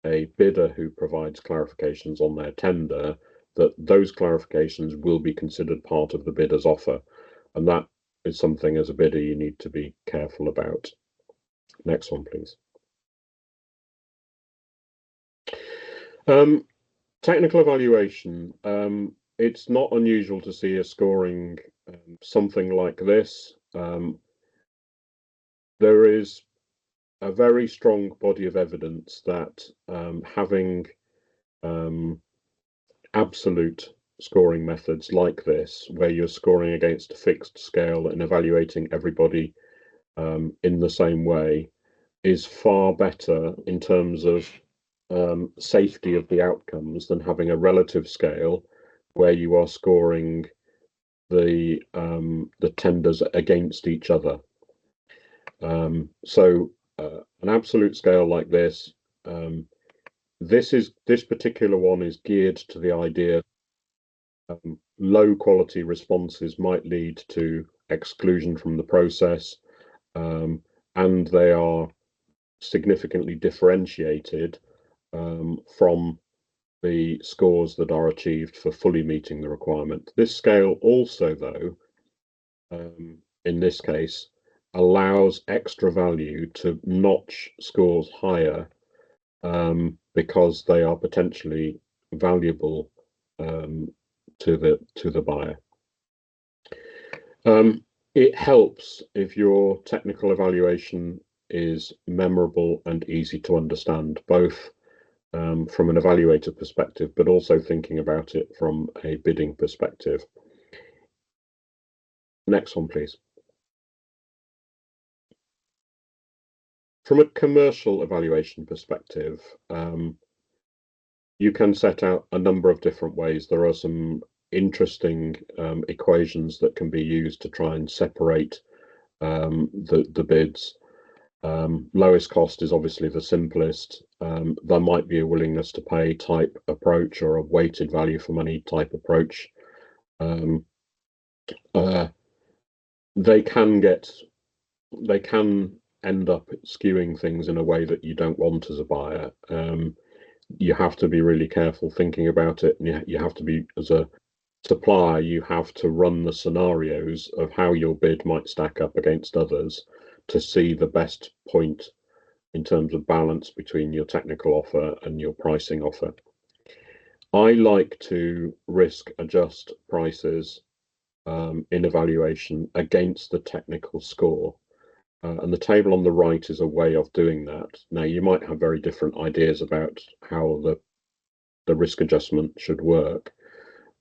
a bidder who provides clarifications on their tender, that those clarifications will be considered part of the bidder's offer, and that is something as a bidder you need to be careful about. Next one, please. Technical evaluation. It's not unusual to see a scoring something like this. There is a very strong body of evidence that having absolute scoring methods like this, where you're scoring against a fixed scale and evaluating everybody in the same way, is far better in terms of safety of the outcomes than having a relative scale where you are scoring the tenders against each other. So an absolute scale like this, this particular one is geared to the idea low quality responses might lead to exclusion from the process, and they are significantly differentiated from the scores that are achieved for fully meeting the requirement. This scale also, though, in this case, allows extra value to notch scores higher because they are potentially valuable to the buyer. It helps if your technical evaluation is memorable and easy to understand, both from an evaluator perspective, but also thinking about it from a bidding perspective. Next one, please. From a commercial evaluation perspective, you can set out a number of different ways. There are some interesting equations that can be used to try and separate the bids. Lowest cost is obviously the simplest. There might be a willingness to pay type approach or a weighted value for money type approach. They can end up skewing things in a way that you don't want as a buyer. You have to be really careful thinking about it, and you have to be, as a supplier, you have to run the scenarios of how your bid might stack up against others to see the best point in terms of balance between your technical offer and your pricing offer. I like to risk adjust prices in evaluation against the technical score. And the table on the right is a way of doing that. Now, you might have very different ideas about how the risk adjustment should work,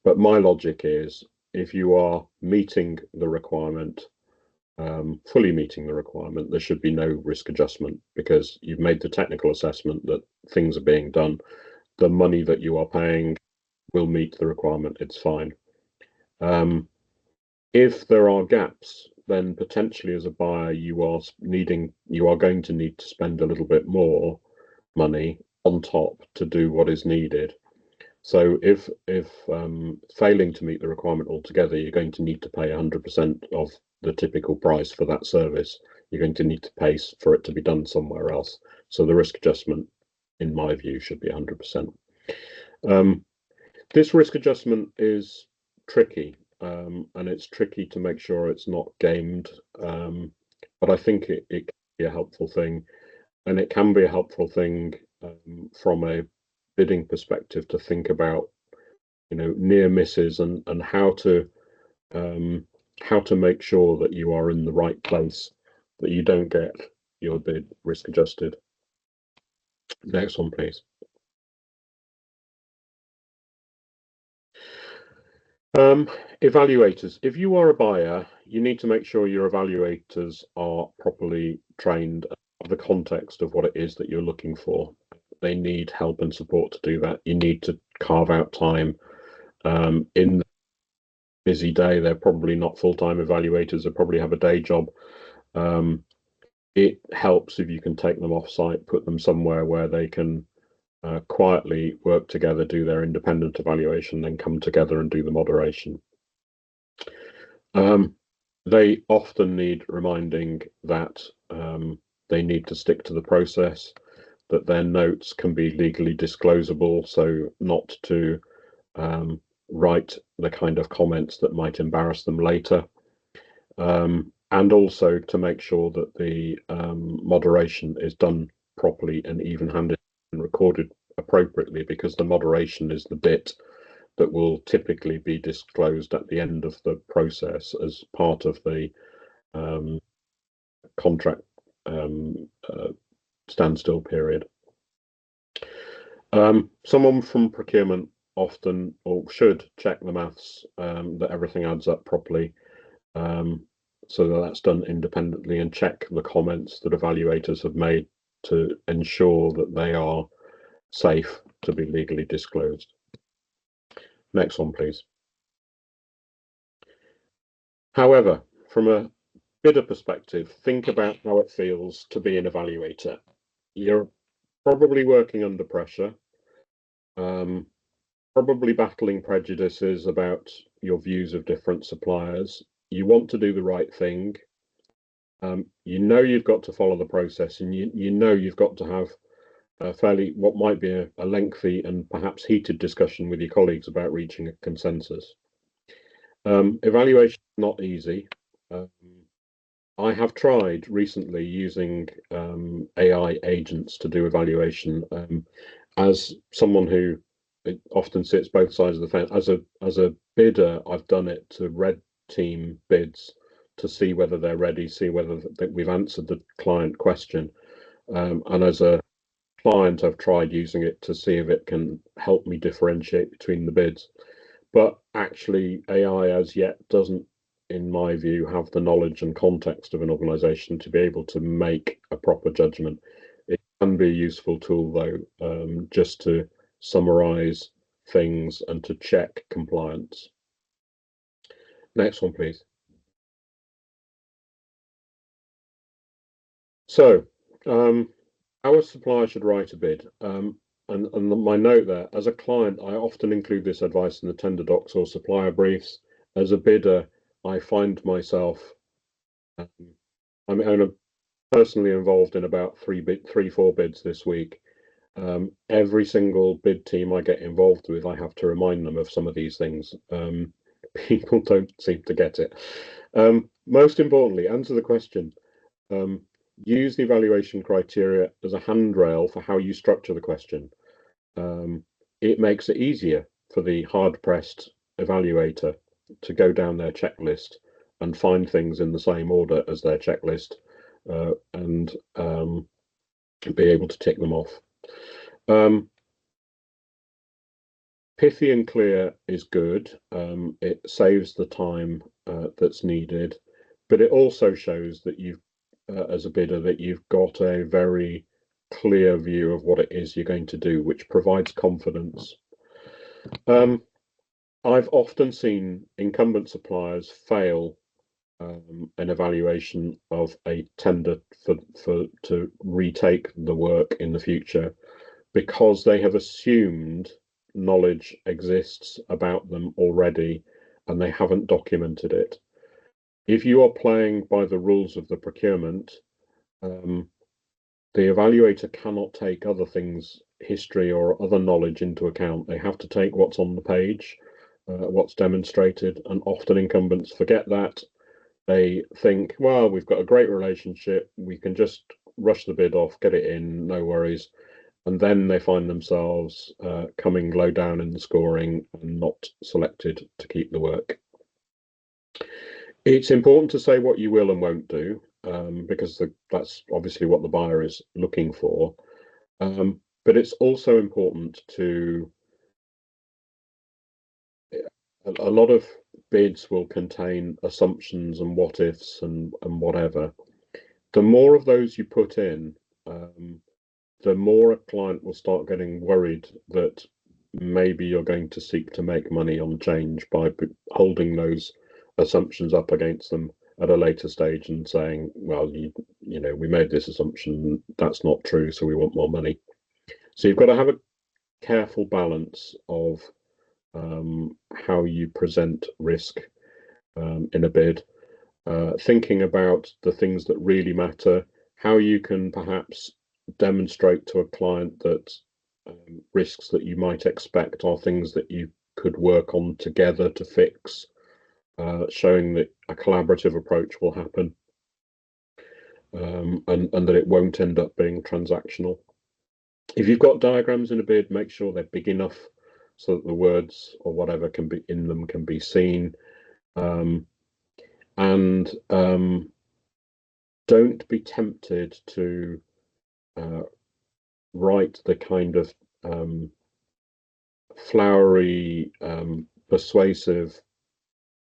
but my logic is if you are meeting the requirement, fully meeting the requirement, there should be no risk adjustment because you've made the technical assessment that things are being done. The money that you are paying will meet the requirement, it's fine. If there are gaps, then potentially as a buyer you are going to need to spend a little bit more money on top to do what is needed. So if failing to meet the requirement altogether, you're going to need to pay 100% of the typical price for that service. You're going to need to pay for it to be done somewhere else. So the risk adjustment, in my view, should be 100%. This risk adjustment is tricky, and it's tricky to make sure it's not gamed, but I think it can be a helpful thing, and it can be a helpful thing from a bidding perspective to think about, near misses and how to make sure that you are in the right place, that you don't get your bid risk adjusted. Next one, please. Evaluators. If you are a buyer, you need to make sure your evaluators are properly trained, the context of what it is that you're looking for. They need help and support to do that. You need to carve out time in the busy day. They're probably not full-time evaluators. They probably have a day job. It helps if you can take them off-site, put them somewhere where they can quietly work together, do their independent evaluation, then come together and do the moderation. They often need reminding that they need to stick to the process, that their notes can be legally disclosable, so not to write the kind of comments that might embarrass them later, and also to make sure that the moderation is done properly and even-handed and recorded appropriately, because the moderation is the bit that will typically be disclosed at the end of the process as part of the contract standstill period. Someone from procurement often, or should, check the maths, that everything adds up properly, so that's done independently, and check the comments that evaluators have made to ensure that they are safe to be legally disclosed. Next one, please. However, from a bidder perspective, think about how it feels to be an evaluator. You're probably working under pressure, probably battling prejudices about your views of different suppliers. You want to do the right thing. You've got to follow the process, and you've got to have a fairly, what might be a lengthy and perhaps heated discussion with your colleagues about reaching a consensus. Evaluation is not easy. I have tried recently using AI agents to do evaluation. As someone who often sits both sides of the fence, as a bidder, I've done it to red team bids to see whether they're ready, see whether we've answered the client question. And as a client, I've tried using it to see if it can help me differentiate between the bids. But actually, AI as yet doesn't, in my view, have the knowledge and context of an organization to be able to make a proper judgment. It can be a useful tool, though, just to summarize things and to check compliance. Next one, please. So, our supplier should write a bid. And my note there, as a client, I often include this advice in the tender docs or supplier briefs. As a bidder, I find myself, I'm personally involved in about 4 bids this week. Every single bid team I get involved with, I have to remind them of some of these things. People don't seem to get it. Most importantly, answer the question. Use the evaluation criteria as a handrail for how you structure the question. It makes it easier for the hard-pressed evaluator to go down their checklist and find things in the same order as their checklist, and be able to tick them off. Pithy and clear is good. It saves the time that's needed, but it also shows that you've, as a bidder, that you've got a very clear view of what it is you're going to do, which provides confidence. I've often seen incumbent suppliers fail an evaluation of a tender to retake the work in the future, because they have assumed knowledge exists about them already and they haven't documented it. If you are playing by the rules of the procurement, the evaluator cannot take other things, history or other knowledge, into account. They have to take what's on the page, what's demonstrated, and often incumbents forget that. They think, well, we've got a great relationship, we can just rush the bid off, get it in, no worries. And then they find themselves coming low down in the scoring and not selected to keep the work. It's important to say what you will and won't do, because that's obviously what the buyer is looking for. But it's also important to, a lot of bids will contain assumptions and what ifs and whatever. The more of those you put in, the more a client will start getting worried that maybe you're going to seek to make money on change by holding those assumptions up against them at a later stage and saying, well, you know, we made this assumption, that's not true, so we want more money. So you've got to have a careful balance of how you present risk in a bid, thinking about the things that really matter, how you can perhaps demonstrate to a client that risks that you might expect are things that you could work on together to fix, showing that a collaborative approach will happen, and that it won't end up being transactional. If you've got diagrams in a bid, make sure they're big enough so that the words or whatever can be in them can be seen, and don't be tempted to write the kind of flowery, persuasive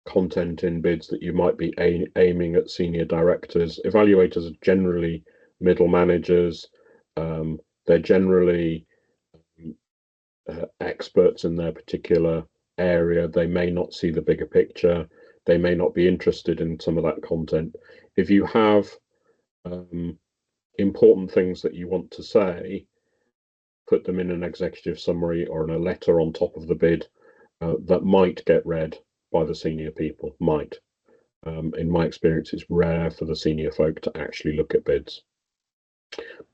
content in bids that you might be aiming at senior directors. Evaluators are generally middle managers. They're generally experts in their particular area. They may not see the bigger picture. They may not be interested in some of that content. If you have important things that you want to say, put them in an executive summary or in a letter on top of the bid that might get read by the senior people. Might. In my experience, it's rare for the senior folk to actually look at bids.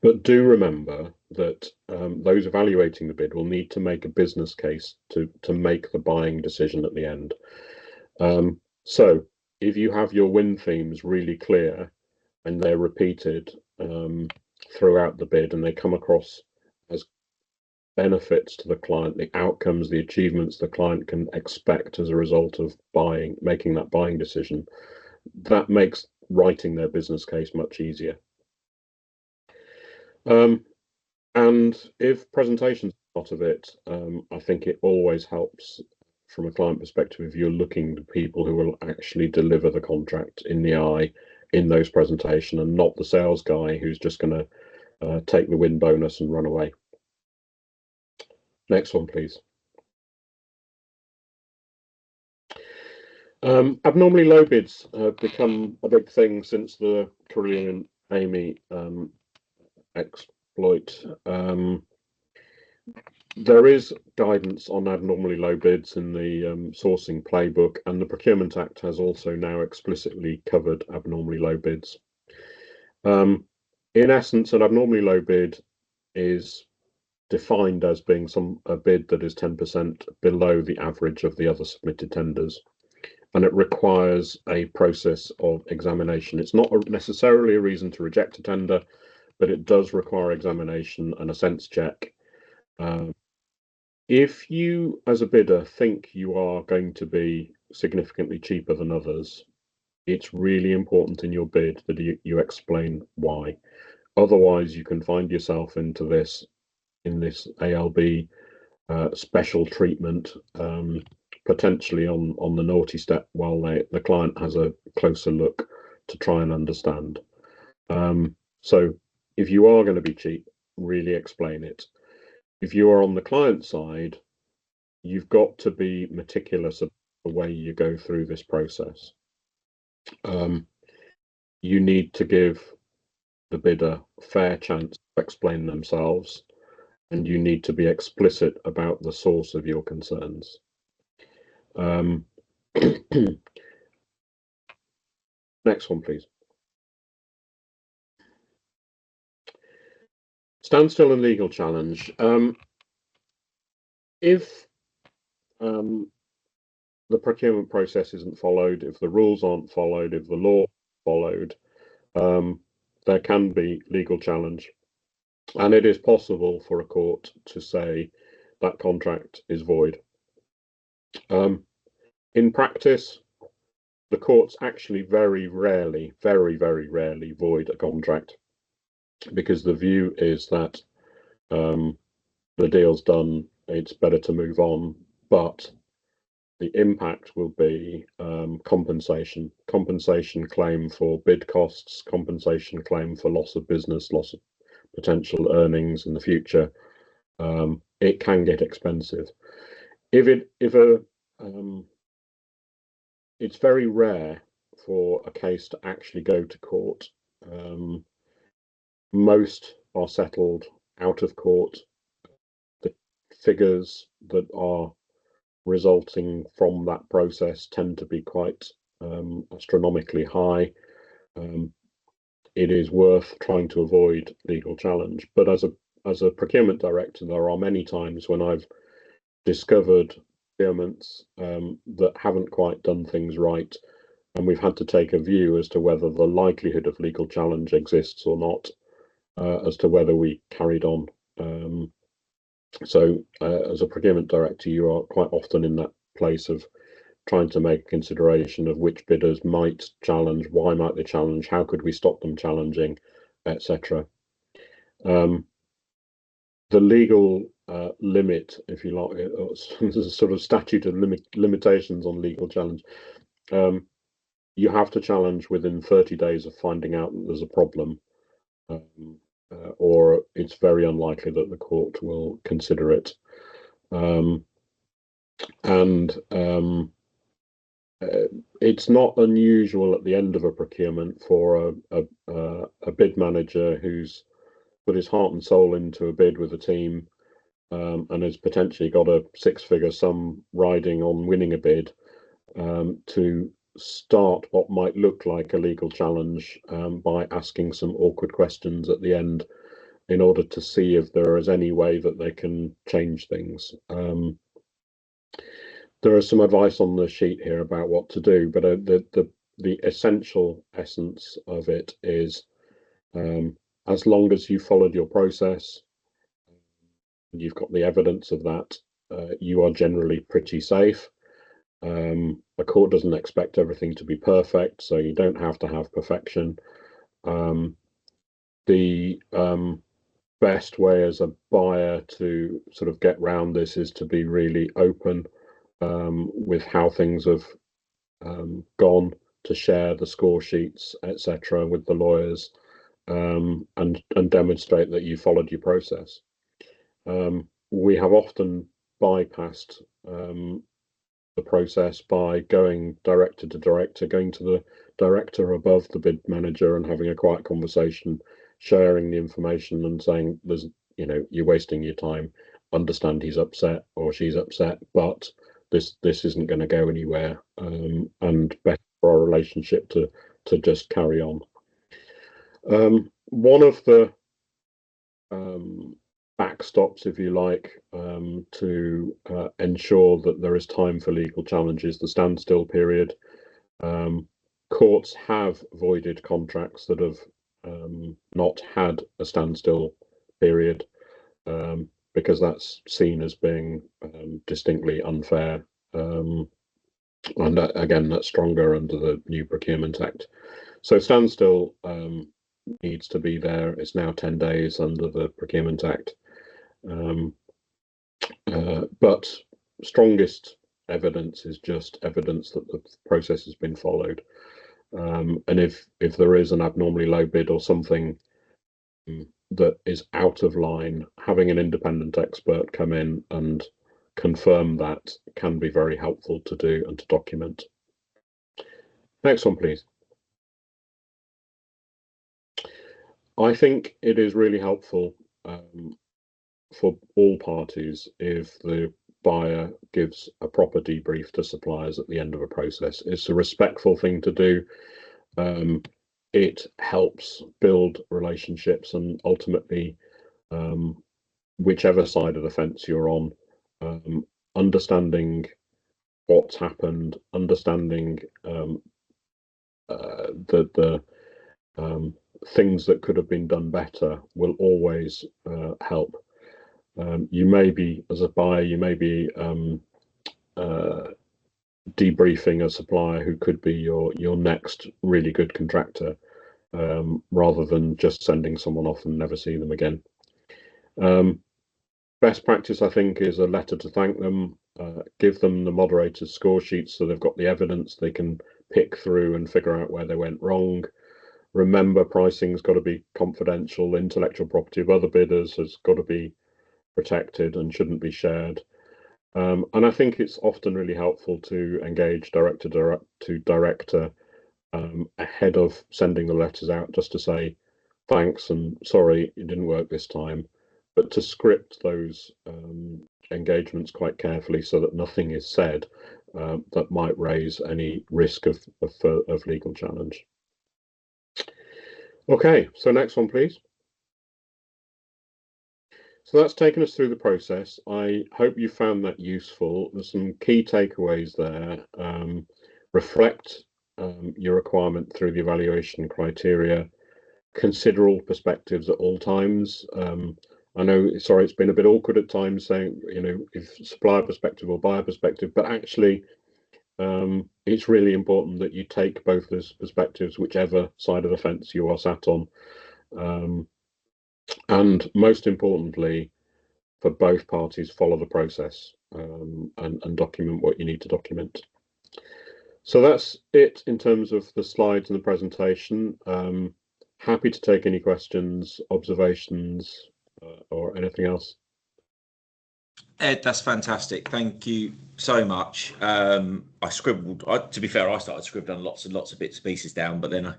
But do remember that those evaluating the bid will need to make a business case to make the buying decision at the end. So if you have your win themes really clear and they're repeated throughout the bid and they come across as benefits to the client, the outcomes, the achievements the client can expect as a result of making that buying decision, that makes writing their business case much easier. And if presentation's part of it, I think it always helps from a client perspective if you're looking to people who will actually deliver the contract in the eye in those presentations and not the sales guy who's just going to take the win bonus and run away. Next one, please. Abnormally low bids have become a big thing since the Carillion Amy exploit. There is guidance on abnormally low bids in the sourcing playbook, and the Procurement Act has also now explicitly covered abnormally low bids. In essence, an abnormally low bid is defined as being a bid that is 10% below the average of the other submitted tenders, and it requires a process of examination. It's not necessarily a reason to reject a tender, but it does require examination and a sense check. If you, as a bidder, think you are going to be significantly cheaper than others, it's really important in your bid that you explain why. Otherwise, you can find yourself in this ALB special treatment, potentially on the naughty step, while the client has a closer look to try and understand. So if you are going to be cheap, really explain it. If you are on the client side, you've got to be meticulous about the way you go through this process. You need to give the bidder a fair chance to explain themselves, and you need to be explicit about the source of your concerns. Next one, please. Standstill and legal challenge. If the procurement process isn't followed, if the rules aren't followed, if the law isn't followed, there can be legal challenge. And it is possible for a court to say that contract is void. In practice, the courts actually very rarely, very, very rarely void a contract, because the view is that the deal's done, it's better to move on, but the impact will be compensation claim for bid costs, compensation claim for loss of business, loss of potential earnings in the future. It can get expensive. It's very rare for a case to actually go to court. Most are settled out of court. The figures that are resulting from that process tend to be quite astronomically high. It is worth trying to avoid legal challenge. But as a procurement director, there are many times when I've discovered procurements that haven't quite done things right, and we've had to take a view as to whether the likelihood of legal challenge exists or not, as to whether we carried on. So as a procurement director, you are quite often in that place of trying to make a consideration of which bidders might challenge, why might they challenge, how could we stop them challenging, etc. The legal limit, if you like, there's a sort of statute of limitations on legal challenge. You have to challenge within 30 days of finding out that there's a problem, or it's very unlikely that the court will consider it. It's not unusual at the end of a procurement for a bid manager who's put his heart and soul into a bid with a team, and has potentially got a six-figure sum riding on winning a bid, to start what might look like a legal challenge by asking some awkward questions at the end in order to see if there is any way that they can change things. There is some advice on the sheet here about what to do, but the essential essence of it is, as long as you followed your process, you've got the evidence of that, you are generally pretty safe. A court doesn't expect everything to be perfect, so you don't have to have perfection. The best way as a buyer to sort of get round this is to be really open with how things have gone, to share the score sheets, etc., with the lawyers, and demonstrate that you followed your process. We have often bypassed the process by going director to director, going to the director above the bid manager and having a quiet conversation, sharing the information and saying, there's, you're wasting your time. Understand he's upset or she's upset, but this isn't going to go anywhere, and better for our relationship to just carry on. One of the backstops, if you like, to ensure that there is time for legal challenges, the standstill period. Courts have voided contracts that have not had a standstill period, because that's seen as being distinctly unfair. And again, that's stronger under the new Procurement Act. So standstill needs to be there. It's now 10 days under the Procurement Act. But strongest evidence is just evidence that the process has been followed. And if there is an abnormally low bid or something that is out of line, having an independent expert come in and confirm that can be very helpful to do and to document. Next one, please. I think it is really helpful for all parties if the buyer gives a proper debrief to suppliers at the end of a process. It's a respectful thing to do. It helps build relationships and ultimately whichever side of the fence you're on, understanding what's happened, understanding the things that could have been done better will always help. You may be, as a buyer, you may be debriefing a supplier who could be your next really good contractor, rather than just sending someone off and never see them again. Best practice, I think, is a letter to thank them. Give them the moderator's score sheets so they've got the evidence they can pick through and figure out where they went wrong. Remember, pricing's got to be confidential. Intellectual property of other bidders has got to be protected and shouldn't be shared. And I think it's often really helpful to engage director to director ahead of sending the letters out, just to say thanks and sorry it didn't work this time, but to script those engagements quite carefully so that nothing is said that might raise any risk of legal challenge. Okay, so next one, please. So that's taken us through the process. I hope you found that useful. There's some key takeaways there. Reflect your requirement through the evaluation criteria. Consider all perspectives at all times. I know, sorry, it's been a bit awkward at times saying, if supplier perspective or buyer perspective, but actually it's really important that you take both those perspectives, whichever side of the fence you are sat on. And most importantly, for both parties, follow the process and document what you need to document. So that's it in terms of the slides and the presentation. Happy to take any questions, observations, or anything else. Ed, that's fantastic. Thank you so much. I scribbled, to be fair, I started scribbling lots and lots of bits and pieces down, but then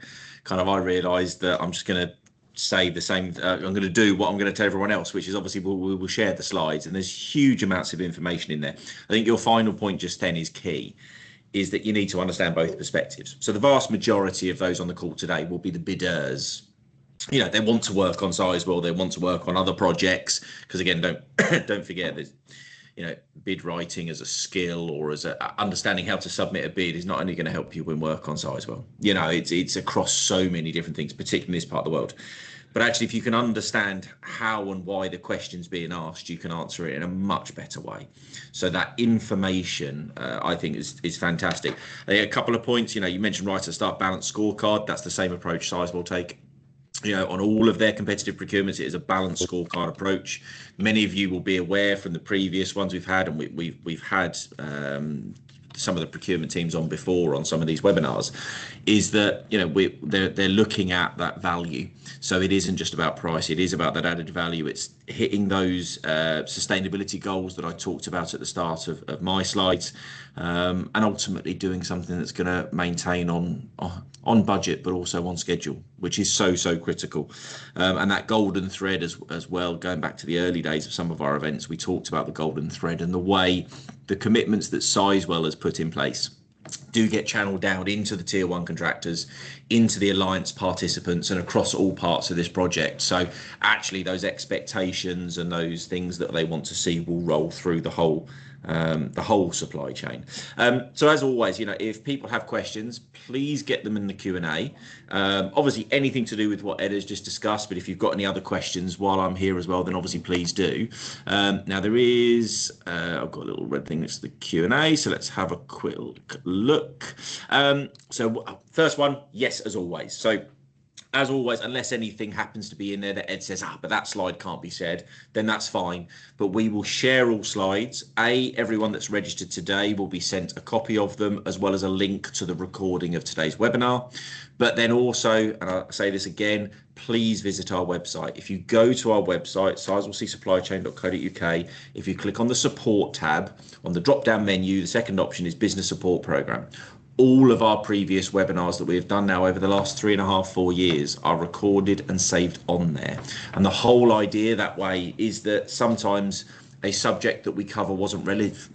I realised that I'm just going to say the same. I'm going to do what I'm going to tell everyone else, which is obviously we will share the slides, and there's huge amounts of information in there. I think your final point just then is key, is that you need to understand both perspectives. So the vast majority of those on the call today will be the bidders. They want to work on Sizewell, they want to work on other projects, because again, don't forget that bid writing as a skill or as understanding how to submit a bid is not only going to help you win work on Sizewell. It's across so many different things, particularly in this part of the world. But actually, if you can understand how and why the question's being asked, you can answer it in a much better way. So that information, I think, is fantastic. A couple of points. You mentioned right at the start, balanced scorecard. That's the same approach Sizewell take. On all of their competitive procurements, it is a balanced scorecard approach. Many of you will be aware from the previous ones we've had, and we've had some of the procurement teams on before on some of these webinars, is that they're looking at that value. So it isn't just about price, it is about that added value. It's hitting those sustainability goals that I talked about at the start of my slides, and ultimately doing something that's going to maintain on budget but also on schedule, which is so critical. And that golden thread as well, going back to the early days of some of our events, we talked about the golden thread and the way the commitments that Sizewell has put in place do get channeled down into the tier one contractors, into the alliance participants, and across all parts of this project. So actually those expectations and those things that they want to see will roll through the whole supply chain. So as always, if people have questions, please get them in the Q&A. Obviously anything to do with what Ed has just discussed, but if you've got any other questions while I'm here as well, then obviously please do. Now there is, I've got a little red thing next to the Q&A, so let's have a quick look. So first one, yes, as always. So as always, unless anything happens to be in there that Ed says, but that slide can't be shared, then that's fine. But we will share all slides. Everyone that's registered today will be sent a copy of them, as well as a link to the recording of today's webinar. But then also, and I'll say this again, please visit our website. If you go to our website, sizewellcsupplychain.co.uk, if you click on the support tab, on the drop-down menu, the second option is business support program. All of our previous webinars that we have done now over the last 3.5, 4 years are recorded and saved on there. And the whole idea that way is that sometimes a subject that we cover wasn't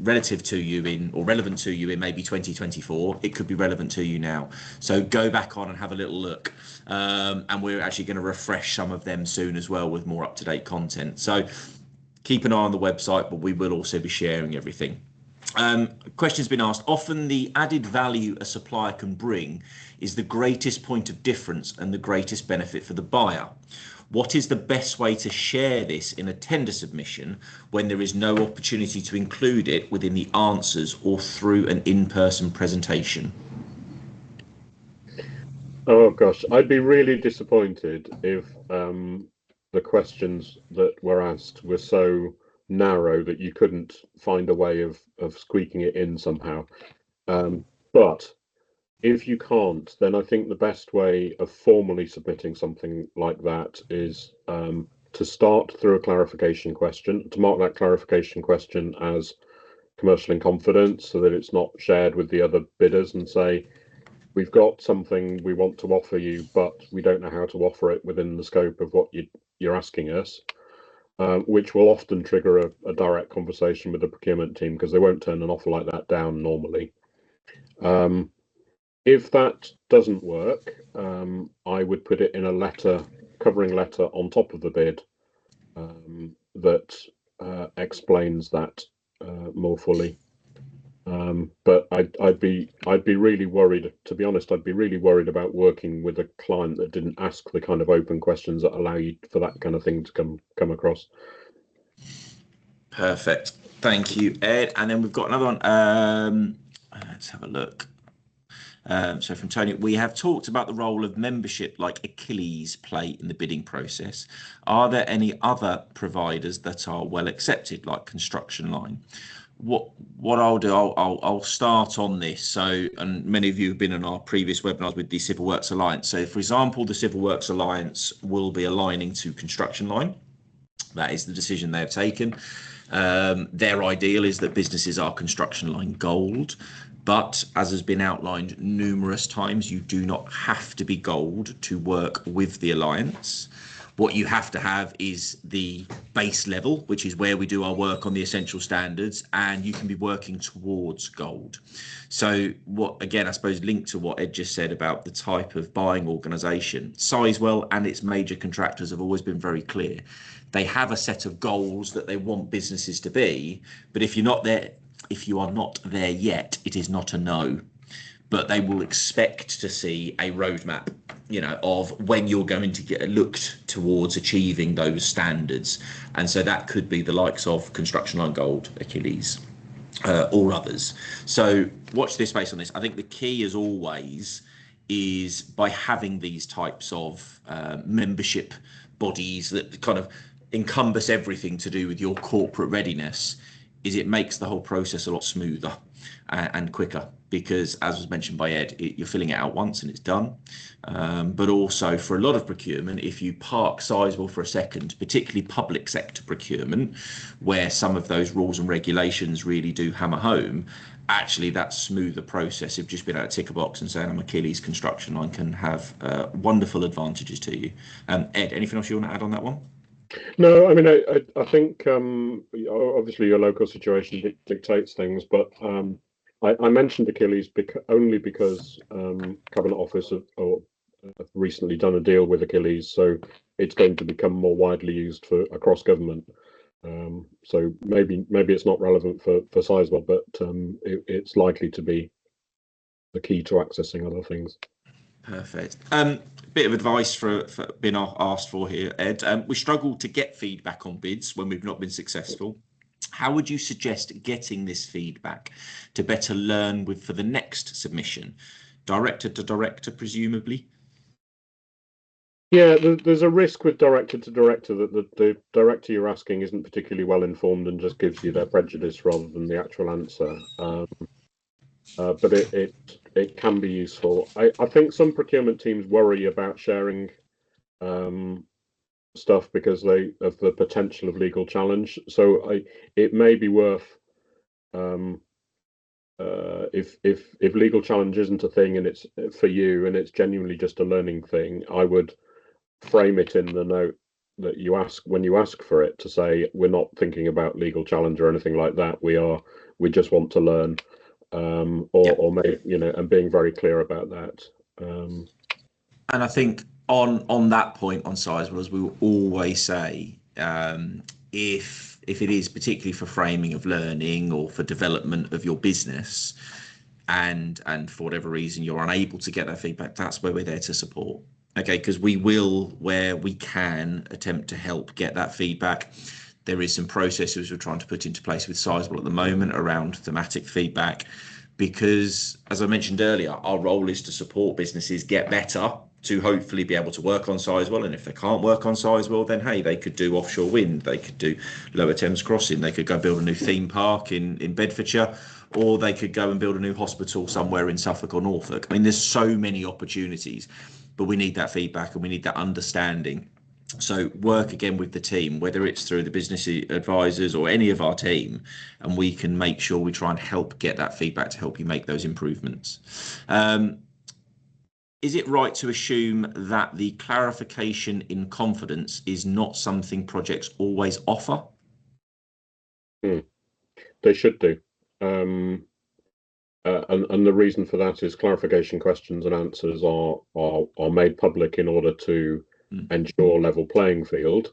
relative to you in, or relevant to you in maybe 2024, it could be relevant to you now. So go back on and have a little look. And we're actually going to refresh some of them soon as well with more up-to-date content. So keep an eye on the website, but we will also be sharing everything. Question's been asked. Often the added value a supplier can bring is the greatest point of difference and the greatest benefit for the buyer. What is the best way to share this in a tender submission when there is no opportunity to include it within the answers or through an in-person presentation? Oh gosh, I'd be really disappointed if the questions that were asked were so narrow that you couldn't find a way of squeaking it in somehow. But if you can't, then I think the best way of formally submitting something like that is to start through a clarification question, to mark that clarification question as commercial in confidence so that it's not shared with the other bidders, and say, we've got something we want to offer you, but we don't know how to offer it within the scope of what you're asking us, which will often trigger a direct conversation with the procurement team, because they won't turn an offer like that down normally. If that doesn't work, I would put it in a letter, covering letter on top of the bid, that explains that more fully. But I'd be really worried, to be honest. I'd be really worried about working with a client that didn't ask the kind of open questions that allow you for that kind of thing to come across. Perfect. Thank you, Ed. And then we've got another one. Let's have a look. So from Tony, we have talked about the role of membership like Achilles play in the bidding process. Are there any other providers that are well accepted, like Construction Line? What I'll do, I'll start on this. So, and many of you have been in our previous webinars with the Civil Works Alliance. So, for example, the Civil Works Alliance will be aligning to Construction Line. That is the decision they have taken. Their ideal is that businesses are Construction Line Gold, but as has been outlined numerous times, you do not have to be gold to work with the Alliance. What you have to have is the base level, which is where we do our work on the essential standards, and you can be working towards gold. So what, again, I suppose linked to what Ed just said about the type of buying organisation, Sizewell and its major contractors have always been very clear. They have a set of goals that they want businesses to be, but if you're not there, if you are not there yet, it is not a no. But they will expect to see a roadmap, you know, of when you're going to get looked towards achieving those standards. And so that could be the likes of Construction Line Gold, Achilles, or others. So watch this space on this. I think the key, as always, is by having these types of membership bodies that kind of encompass everything to do with your corporate readiness, is it makes the whole process a lot smoother and quicker, because as was mentioned by Ed, you're filling it out once and it's done. But also for a lot of procurement, if you park Sizewell for a second, particularly public sector procurement, where some of those rules and regulations really do hammer home, actually that smoother process of just being able to tick a box and saying I'm Achilles Construction Line can have wonderful advantages to you. Ed, anything else you want to add on that one? No, I mean, I think obviously your local situation dictates things, but I mentioned Achilles only because Cabinet Office have recently done a deal with Achilles, so it's going to become more widely used across government. So maybe it's not relevant for Sizewell, but it's likely to be the key to accessing other things. Perfect. Bit of advice for being asked for here, Ed. We struggle to get feedback on bids when we've not been successful. How would you suggest getting this feedback to better learn for the next submission? Director to director, presumably? Yeah, there's a risk with director to director that the director you're asking isn't particularly well informed and just gives you their prejudice rather than the actual answer. But it can be useful. I think some procurement teams worry about sharing stuff because of the potential of legal challenge. So it may be worth, if legal challenge isn't a thing and it's for you and it's genuinely just a learning thing, I would frame it in the note you ask when you ask for it, to say we're not thinking about legal challenge or anything like that. We just want to learn, or maybe, and being very clear about that. And I think on that point on Sizewell, as we will always say, if it is particularly for framing of learning or for development of your business, and for whatever reason you're unable to get that feedback, that's where we're there to support. Okay, because we will, where we can, attempt to help get that feedback. There is some processes we're trying to put into place with Sizewell at the moment around thematic feedback, because as I mentioned earlier, our role is to support businesses get better to hopefully be able to work on Sizewell. And if they can't work on Sizewell, then hey, they could do offshore wind, they could do Lower Thames Crossing, they could go build a new theme park in Bedfordshire, or they could go and build a new hospital somewhere in Suffolk or Norfolk. I mean, there's so many opportunities, but we need that feedback and we need that understanding. So work again with the team, whether it's through the business advisors or any of our team, and we can make sure we try and help get that feedback to help you make those improvements. Is it right to assume that the clarification in confidence is not something projects always offer? They should do. And the reason for that is clarification questions and answers are made public in order to ensure level playing field.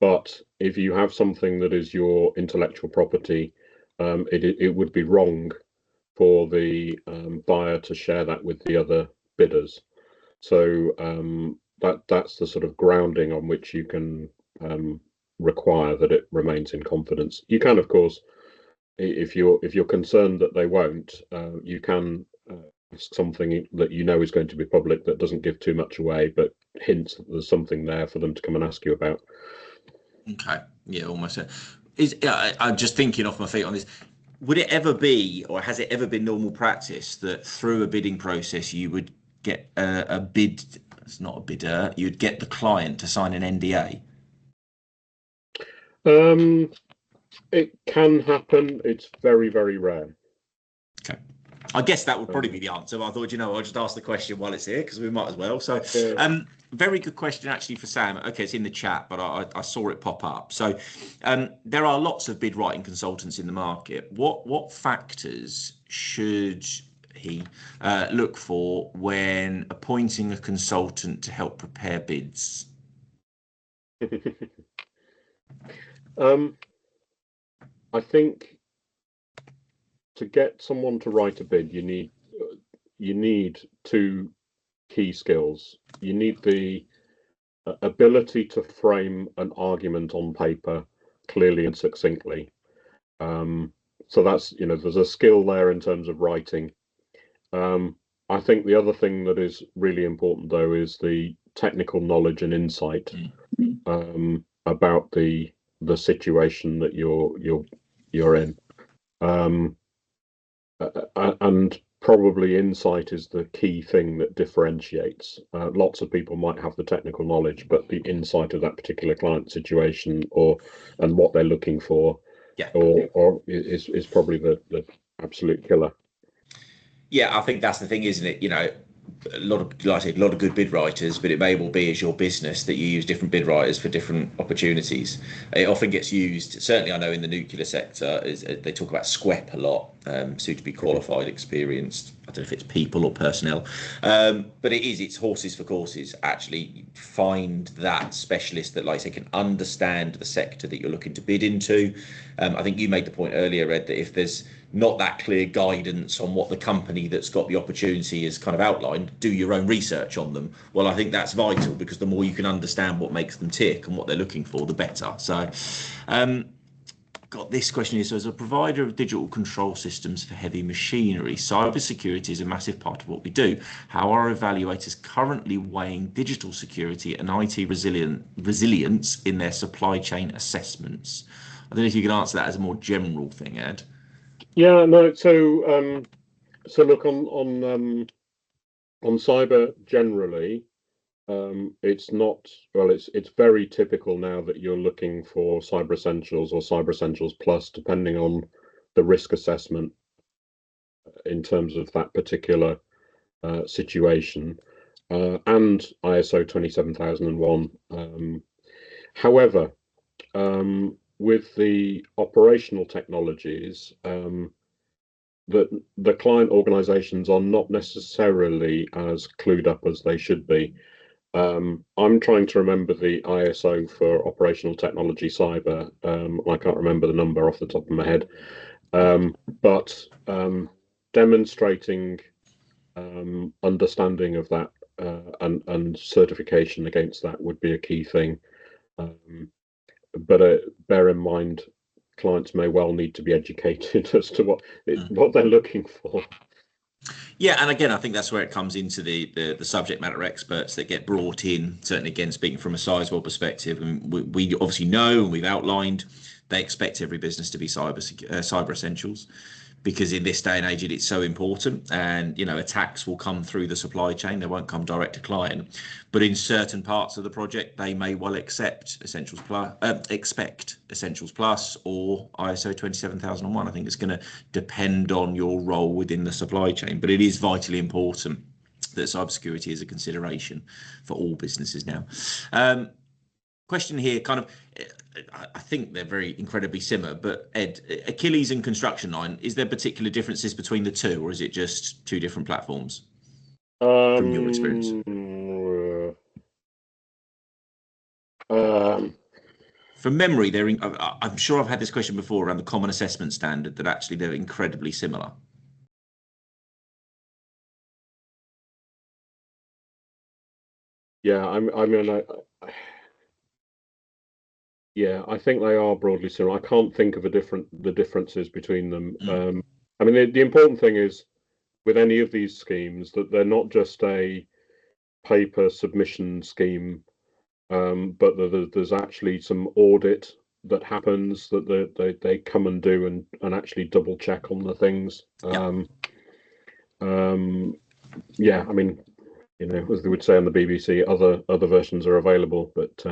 But if you have something that is your intellectual property, it would be wrong for the buyer to share that with the other bidders. So that's the sort of grounding on which you can require that it remains in confidence. You can, of course, if you're concerned that they won't, you can ask something that is going to be public that doesn't give too much away, but hints that there's something there for them to come and ask you about. Okay, yeah, almost. I'm just thinking off my feet on this. Would it ever be, or has it ever been normal practice that through a bidding process you would get a bid? It's not a bidder. You'd get the client to sign an NDA. It can happen. It's very, very rare. Okay. I guess that would probably be the answer. But I thought, I'll just ask the question while it's here because we might as well. So, very good question actually for Sam. Okay, it's in the chat, but I saw it pop up. So, there are lots of bid writing consultants in the market. What factors should he look for when appointing a consultant to help prepare bids? I think to get someone to write a bid, you need two key skills. You need the ability to frame an argument on paper clearly and succinctly. So that's, there's a skill there in terms of writing. I think the other thing that is really important, though, is the technical knowledge and insight about the situation that you're in. And probably insight is the key thing that differentiates. Lots of people might have the technical knowledge, but the insight of that particular client situation and what they're looking for, or is probably the absolute killer. Yeah, I think that's the thing, isn't it? A lot of good bid writers, but it may well be as your business that you use different bid writers for different opportunities. It often gets used, certainly I know in the nuclear sector, they talk about SQEP a lot, suitably qualified, experienced. I don't know if it's people or personnel, but it's horses for courses. Actually find that specialist that, like I say, can understand the sector that you're looking to bid into. I think you made the point earlier, Ed, that if there's not that clear guidance on what the company that's got the opportunity is kind of outlined, do your own research on them. Well, I think that's vital, because the more you can understand what makes them tick and what they're looking for, the better. So, got this question here. So, as a provider of digital control systems for heavy machinery, cybersecurity is a massive part of what we do. How are evaluators currently weighing digital security and IT resilience in their supply chain assessments? I don't know if you can answer that as a more general thing, Ed. Yeah, no. So look, on cyber generally, it's not, well, it's very typical now that you're looking for Cyber Essentials or Cyber Essentials Plus, depending on the risk assessment in terms of that particular situation, and ISO 27001. However, with the operational technologies, that the client organizations are not necessarily as clued up as they should be. I'm trying to remember the ISO for operational technology cyber. I can't remember the number off the top of my head, but demonstrating understanding of that and certification against that would be a key thing. But bear in mind, clients may well need to be educated as to what they're looking for. Yeah, and again, I think that's where it comes into the subject matter experts that get brought in. Certainly, again, speaking from a Sizewell perspective, and we obviously know and we've outlined they expect every business to be cyber essentials, because in this day and age it's so important. And attacks will come through the supply chain, they won't come direct to client, but in certain parts of the project they may well expect essentials plus or ISO 27001. I think it's going to depend on your role within the supply chain, but it is vitally important that cybersecurity is a consideration for all businesses now. Question here, kind of, I think they're very incredibly similar, but Ed, Achilles and construction line, is there particular differences between the two, or is it just two different platforms from your experience? From memory, I'm sure I've had this question before around the common assessment standard, that actually they're incredibly similar. Yeah, yeah, I think they are broadly similar. I can't think of the differences between them. I mean, the important thing is with any of these schemes that they're not just a paper submission scheme, but there's actually some audit that happens, that they come and do and actually double check on the things. Yeah, I mean, as they would say on the BBC, other versions are available, but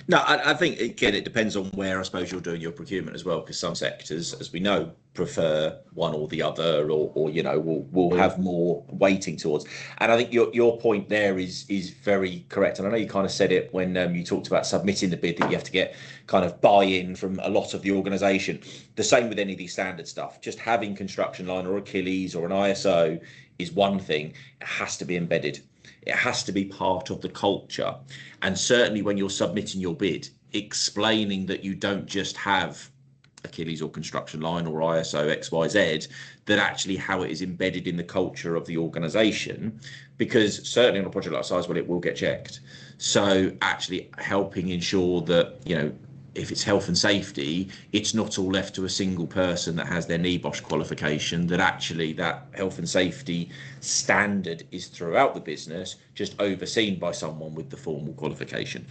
no, I think again it depends on where I suppose you're doing your procurement as well, because some sectors, as we know, prefer one or the other, or will have more weighting towards. And I think your point there is very correct. And I know you kind of said it when you talked about submitting the bid, that you have to get kind of buy-in from a lot of the organisation. The same with any of these standard stuff. Just having construction line or Achilles or an ISO is one thing. It has to be embedded. It has to be part of the culture. And certainly when you're submitting your bid, explaining that you don't just have Achilles or construction line or ISO XYZ, that actually how it is embedded in the culture of the organisation, because certainly on a project like Sizewell it will get checked. So actually helping ensure that, if it's health and safety, it's not all left to a single person that has their NEBOSH qualification, that actually that health and safety standard is throughout the business, just overseen by someone with the formal qualification.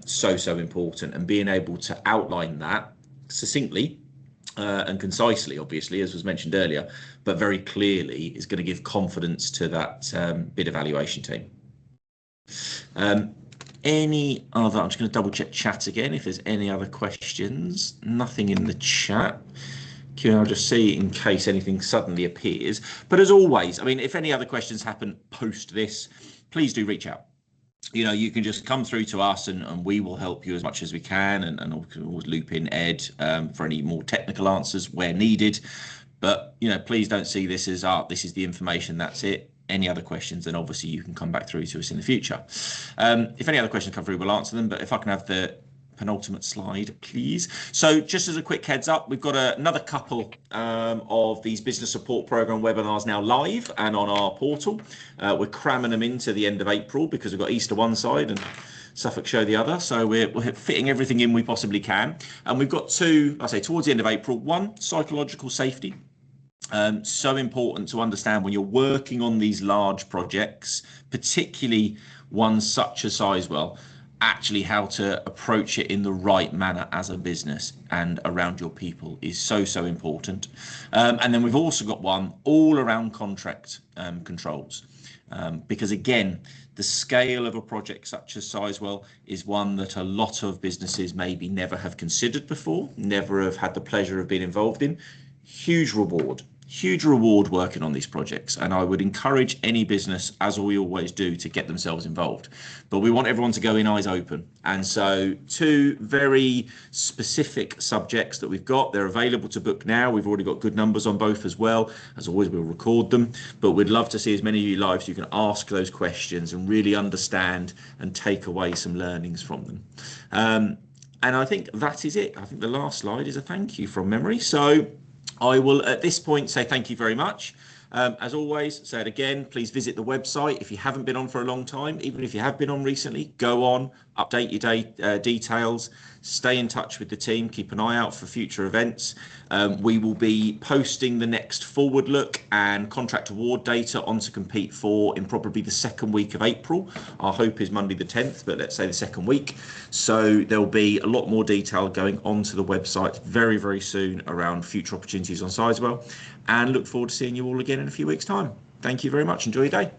So important, and being able to outline that succinctly and concisely, obviously, as was mentioned earlier, but very clearly, is going to give confidence to that bid evaluation team. Any other? I'm just going to double check chat again if there's any other questions. Nothing in the chat. I'll just see in case anything suddenly appears. But as always, I mean, if any other questions happen post this, please do reach out. You can just come through to us and we will help you as much as we can, and we can always loop in Ed for any more technical answers where needed. But please don't see this as this is the information, that's it. Any other questions, then obviously you can come back through to us in the future. If any other questions come through, we'll answer them. But if I can have the penultimate slide, please. So just as a quick heads up, we've got another couple of these business support program webinars now live and on our portal. We're cramming them into the end of April because we've got Easter one side and Suffolk Show the other. So we're fitting everything in we possibly can. And we've got two, I say towards the end of April, one, psychological safety. So important to understand when you're working on these large projects, particularly ones such as Sizewell, actually how to approach it in the right manner as a business and around your people is so important. And then we've also got one all around contract controls, because again, the scale of a project such as Sizewell is one that a lot of businesses maybe never have considered before, never have had the pleasure of being involved in. Huge reward Huge reward working on these projects, and I would encourage any business, as we always do, to get themselves involved. But we want everyone to go in eyes open, and so 2 very specific subjects that we've got, they're available to book now. We've already got good numbers on both as well. As always, we'll record them, but we'd love to see as many of you live so you can ask those questions and really understand and take away some learnings from them. And I think that is it. I think the last slide is a thank you from memory. So I will at this point say thank you very much. As always, say it again, please visit the website if you haven't been on for a long time. Even if you have been on recently, go on, update your details, stay in touch with the team, keep an eye out for future events. We will be posting the next forward look and contract award data on to compete for in probably the 2nd week of April. Our hope is Monday the 10th, but let's say the 2nd week. So there'll be a lot more detail going onto the website very, very soon around future opportunities on Sizewell, and look forward to seeing you all again in a few weeks' time. Thank you very much. Enjoy your day.